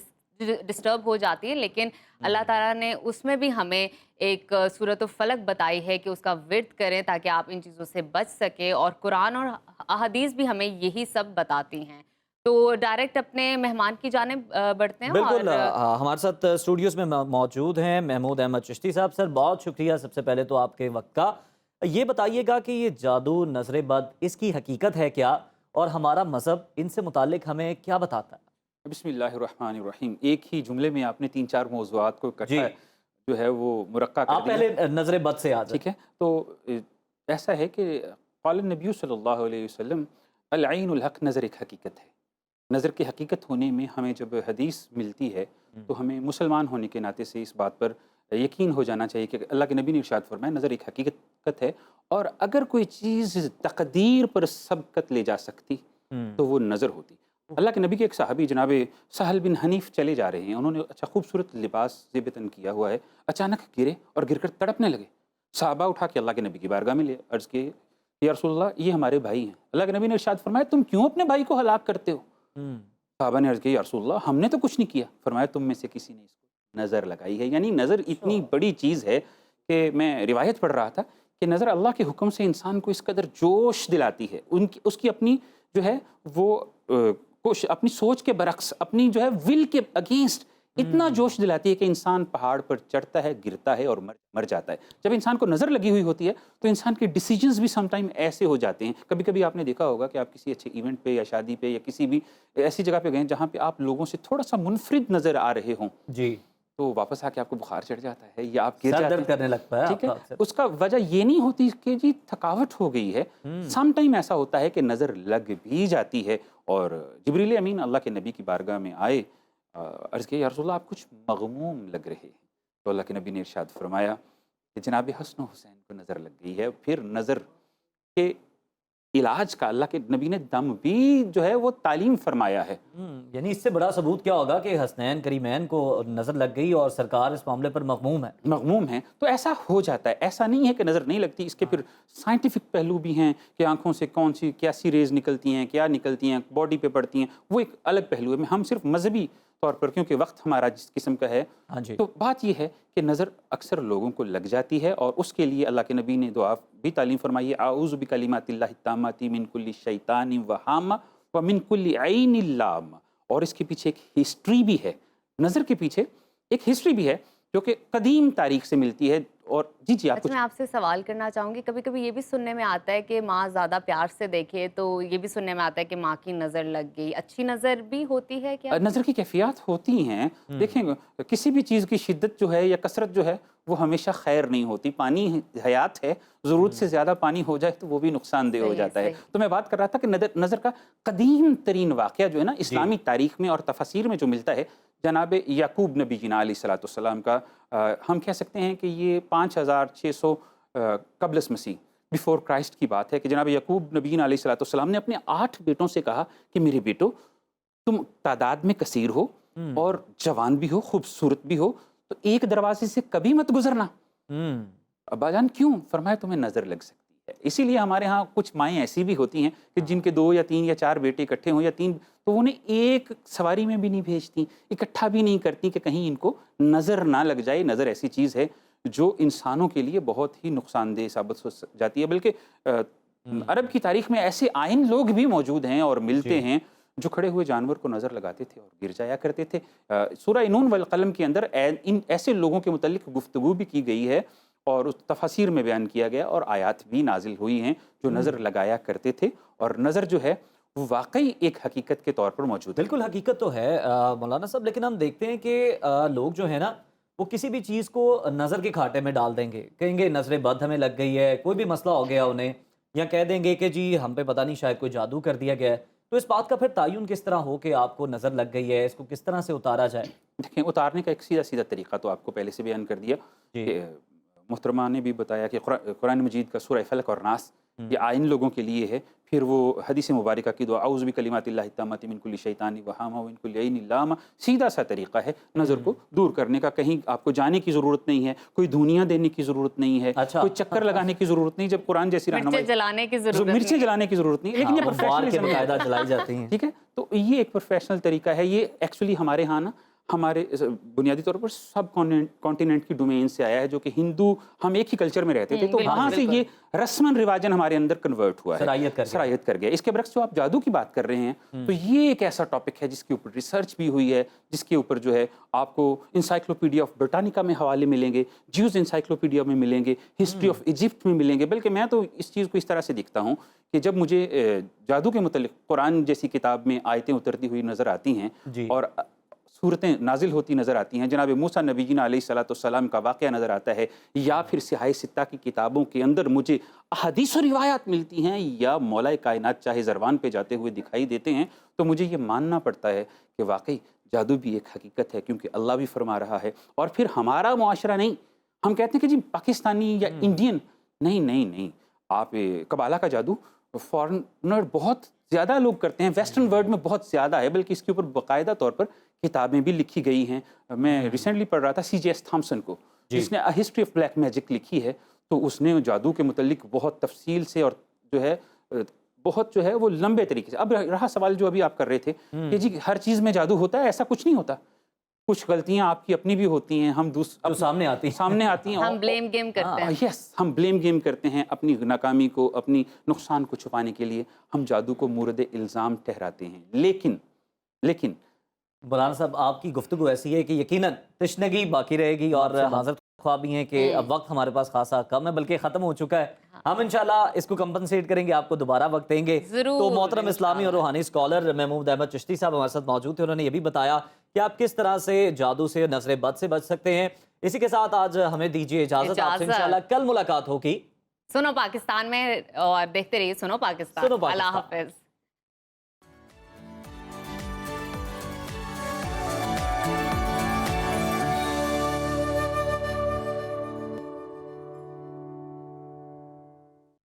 डिस्टर्ब हो जाती हैं, लेकिन अल्लाह ताला ने उसमें भी हमें एक सूरत फलक बताई है कि उसका विर्द करें ताकि आप इन चीज़ों से बच सकें, और कुरान और अहदीस भी हमें यही सब बताती हैं। तो डायरेक्ट अपने मेहमान की जानिब बढ़ते हैं।
बिल्कुल,
और
हमारे साथ स्टूडियोज़ में मौजूद हैं महमूद अहमद चिश्ती साहब। सर, बहुत शुक्रिया सबसे पहले तो आपके वक्त का। ये बताइएगा कि ये जादू, नजर बद, इसकी हकीकत है क्या और हमारा मज़हब इनसे मुतालिक हमें क्या बताता है?
बिस्मिल्लाहिर्रहमानिर्रहीम। एक ही जुमले में आपने 3-4 मौज़ूआत को इकट्ठा जो है वो मुरक्का कर
आप
दिया।
पहले नजर बद से आ जाए।
ठीक है, तो ऐसा है कि क़ाल नबी सल्लल्लाहु अलैहि वसल्लम अल-ऐनुल हक़, नज़र एक हकीकत है। नज़र की हकीकत होने में हमें जब हदीस मिलती है तो हमें मुसलमान होने के नाते से इस बात पर यकीन हो जाना चाहिए कि अल्लाह के नबी ने इरशाद फरमाया नज़र एक हकीकत है, और अगर कोई चीज़ तकदीर पर सबकत ले जा सकती तो वो नज़र होती। अल्लाह के नबी के एक सहाबी जनाब सहल बिन हनीफ चले जा रहे हैं, उन्होंने अच्छा खूबसूरत लिबास ज़ेबतन किया हुआ है, अचानक गिरे और गिरकर तड़पने लगे। सहाबा उठा के अल्लाह के नबी की बारगाह में ले अर्ज़ किए, या रसूलल्लाह ये हमारे भाई हैं। अल्लाह के नबी ने इरशाद फरमाया तुम क्यों अपने भाई को हलाक करते हो? सहाबा ने अर्ज़ किया, या रसूलल्लाह हमने तो कुछ नहीं किया। फरमाया तुम में से किसी ने इसको नज़र लगाई है। यानी नज़र इतनी बड़ी चीज़ है कि मैं रिवायत पढ़ रहा था कि नज़र अल्लाह के हुक्म से इंसान को इस कदर जोश दिलाती है, उनकी उसकी अपनी जो है वो अपनी सोच के बरक्स, अपनी जो है विल के अगेंस्ट इतना जोश दिलाती है कि इंसान पहाड़ पर चढ़ता है, गिरता है और मर जाता है। जब इंसान को नज़र लगी हुई होती है तो इंसान के डिसीजंस भी समटाइम ऐसे हो जाते हैं। कभी कभी आपने देखा होगा कि आप किसी अच्छे इवेंट पे या शादी पे या किसी भी ऐसी जगह पे गए जहाँ पे आप लोगों से थोड़ा सा मुनफरिद नज़र आ रहे हों
जी,
तो वापस आके आपको बुखार चढ़ जाता है या आप गिर
सर
जाते
दर्द करने लगता है।
ठीक है,
आपका
उसका वजह ये नहीं होती कि जी थकावट हो गई है। सम टाइम ऐसा होता है कि नज़र लग भी जाती है। और जिब्रील अमीन अल्लाह के नबी की बारगाह में आए, अर्ज़ किया, या रसूलल्लाह आप कुछ मग़मूम लग रहे हैं। तो अल्लाह के नबी ने इरशाद फरमाया कि जनाब हसन हुसैन को नज़र लग गई है। फिर नज़र के इलाज का अल्लाह के नबी ने दम भी जो है वो तालीम फरमाया है।
यानी इससे बड़ा सबूत क्या होगा कि हसनैन करीमैन को नज़र लग गई और सरकार इस मामले पर मग़मूम है।
तो ऐसा हो जाता है, ऐसा नहीं है कि नज़र नहीं लगती। इसके फिर साइंटिफिक पहलू भी हैं कि आंखों से कौन सी कैसी रेज निकलती हैं, क्या निकलती हैं, बॉडी पे पड़ती हैं, वो एक अलग पहलू है। हम सिर्फ मजहबी तौर पर, क्योंकि वक्त हमारा जिस किस्म का है, तो बात यह है कि नज़र अक्सर लोगों को लग जाती है और उसके लिए अल्लाह के नबी ने दुआ भी तालीम फरमाई है, आऊज़ु बिकलिमातिल्लाहि ताम्माति मिन कुल्ली शैतानि व हाम्मा व मिन कुल्ली ऐनिल लाम्मा। और इसके पीछे एक हिस्ट्री भी है, नज़र के पीछे एक हिस्ट्री भी है जो कि कदीम तारीख से मिलती है। और जी आप
मैं आपसे सवाल करना चाहूँगी, कभी कभी ये भी सुनने में आता है कि माँ ज़्यादा प्यार से देखे तो ये भी सुनने में आता है कि माँ की नज़र लग गई। अच्छी नज़र भी होती है क्या?
नज़र की कैफियत होती हैं। देखें, किसी भी चीज़ की शिद्दत जो है या कसरत जो है वो हमेशा खैर नहीं होती। पानी हयात है, ज़रूरत से ज़्यादा पानी हो जाए तो वो भी नुकसानदेह हो जाता है। तो मैं बात कर रहा था कि नज़र का कदीम तरीन वाक़या जो है ना इस्लामी तारीख में और तफसीर में जो मिलता है, जनाब याकूब नबी जीना अलैहिस्सलाम का, हम कह सकते हैं कि ये 5600 कब्ल मसीह बिफोर क्राइस्ट की बात है कि जनाब याकूब नबी अलैहिस्सलाम ने अपने 8 बेटों से कहा कि मेरे बेटो तुम तादाद में कसीर हो और जवान भी हो, खूबसूरत भी हो, तो एक दरवाजे से कभी मत गुजरना। अब्बाजान क्यों? फरमाया तुम्हें नज़र लग सकती है। इसीलिए हमारे यहाँ कुछ माएँ ऐसी भी होती हैं कि जिनके 2 या 3 या 4 बेटे इकट्ठे हों या 3, तो उन्हें एक सवारी में भी नहीं भेजती, इकट्ठा भी नहीं करती कि कहीं इनको नज़र ना लग जाए। नज़र ऐसी चीज़ है जो इंसानों के लिए बहुत ही नुकसानदेह साबित हो जाती है। बल्कि अरब की तारीख में ऐसे आइन लोग भी मौजूद हैं और मिलते हैं जो खड़े हुए जानवर को नज़र लगाते थे और गिर जाया करते थे। सूरह नून वल कलम के अंदर इन ऐसे लोगों के मुतल्लिक गुफ्तगू भी की गई है और उस तफसीर में बयान किया गया और आयात भी नाजिल हुई हैं जो नज़र लगाया करते थे। और नज़र जो है वो वाकई एक हकीकत के तौर पर मौजूद है।
बिल्कुल हकीकत तो है मौलाना साहब, लेकिन हम देखते हैं कि लोग जो है ना वो किसी भी चीज़ को नज़र के खाटे में डाल देंगे, कहेंगे नज़र बद हमें लग गई है, कोई भी मसला हो गया उन्हें, या कह देंगे कि जी हम पे पता नहीं शायद कोई जादू कर दिया गया है। तो इस बात का फिर तायुन किस तरह हो कि आपको नज़र लग गई है, इसको किस तरह से उतारा जाए?
देखें, उतारने का एक सीधा सीधा तरीका तो आपको पहले से बयान कर दिया कि मुहतरमा ने भी बताया कि कुरान मजीद का सूरह फलक और नास ये आइन लोगों के लिए है। फिर वो हदीस मुबारका की दुआ आऊज़ु बिकलिमातिल्लाहि ताम्माति मिन कुल्ली शैतानि व हामा व मिन कुल्ली ऐनिल लामा, सीधा सा तरीका है नज़र को दूर करने का। कहीं आपको जाने की ज़रूरत नहीं है, कोई धुनियाँ देने की ज़रूरत नहीं है, कोई चक्कर लगाने की ज़रूरत नहीं। जब कुरान जैसी रहनुमाई,
मिर्चें जलाने की ज़रूरत नहीं,
लेकिन ये प्रोफेशनल
जलाई जाती हैं।
ठीक है, तो ये एक प्रोफेशनल तरीका है। ये एक्चुअली हमारे यहाँ ना हमारे बुनियादी तौर पर सब कॉन्टिनेंट की डोमेन से आया है, जो कि हिंदू हम एक ही कल्चर में रहते थे, तो वहाँ से ये रस्मन रिवाजन हमारे अंदर कन्वर्ट हुआ है, सरायत कर गया। इसके बरक्स जो आप जादू की बात कर रहे हैं, तो ये एक ऐसा टॉपिक है जिसके ऊपर रिसर्च भी हुई है, जिसके ऊपर जो है आपको इंसाइक्लोपीडिया ऑफ ब्रिटानिका में हवाले मिलेंगे, ज्यूज इंसाइक्लोपीडिया में मिलेंगे, हिस्ट्री ऑफ इजिप्ट में मिलेंगे। बल्कि मैं तो इस चीज़ को इस तरह से देखता हूँ कि जब मुझे जादू के मुतल्लिक कुरान जैसी किताब में आयतें उतरती हुई नज़र आती हैं और सूरतें नाजिल होती नज़र आती हैं। जनाब मूसा नबी अलैहिस्सलाम का वाक़या नज़र आता है, या फिर सिहाए सित्ता की किताबों के अंदर मुझे अहादीस और रिवायात मिलती हैं, या मौला कायनात चाहे ज़रवान पे जाते हुए दिखाई देते हैं, तो मुझे ये मानना पड़ता है कि वाकई जादू भी एक हकीकत है, क्योंकि अल्लाह भी फरमा रहा है। और फिर हमारा मुआशरा नहीं, हम कहते हैं कि जी पाकिस्तानी या इंडियन, नहीं नहीं नहीं, आप कबाला का जादू फॉरेनर बहुत ज़्यादा लोग करते हैं, वेस्टर्न वर्ल्ड में बहुत ज़्यादा है, बल्कि इसके ऊपर बाकायदा तौर पर किताबें भी लिखी गई हैं। मैं रिसेंटली पढ़ रहा था C.J.S. थॉमसन को, जिसने a history of black magic लिखी है, तो उसने जादू के मुतल्लिक बहुत तफसील से और जो है बहुत जो है वो लंबे तरीके से। अब रहा सवाल जो अभी आप कर रहे थे कि जी हर चीज़ में जादू होता है, ऐसा कुछ नहीं होता। कुछ गलतियां आपकी अपनी भी होती हैं, हम
जो सामने आती
हैं
हम ब्लेम गेम करते हैं।
यस, हम ब्लेम गेम करते हैं अपनी नाकामी को, अपनी नुकसान को छुपाने के लिए हम जादू को मुर्द इल्ज़ाम ठहराते हैं। लेकिन
मौलाना साहब, आपकी गुफ्तगू ऐसी है कि यकीनन तशनगी बाकी रहेगी, और हाज़िर ख्वाब भी हैं कि अब वक्त हमारे पास खासा कम है, बल्कि ख़त्म हो चुका है। हम इंशाल्लाह इसको कंपनसेट करेंगे, आपको दोबारा वक्त देंगे। तो मोहतरम इस्लामी और रूहानी स्कॉलर महमूद अहमद चिश्ती साहब हमारे साथ मौजूद थे। उन्होंने ये भी बताया कि आप किस तरह से जादू से, नजर बद से बच सकते हैं। इसी के साथ आज हमें दीजिए इजाजत, आपसे इंशाल्लाह कल मुलाकात होगी
सुनो पाकिस्तान में, और देखते रहिए सुनो पाकिस्तान।
सुनो पाकिस्तान।
अल्लाह हाफिज।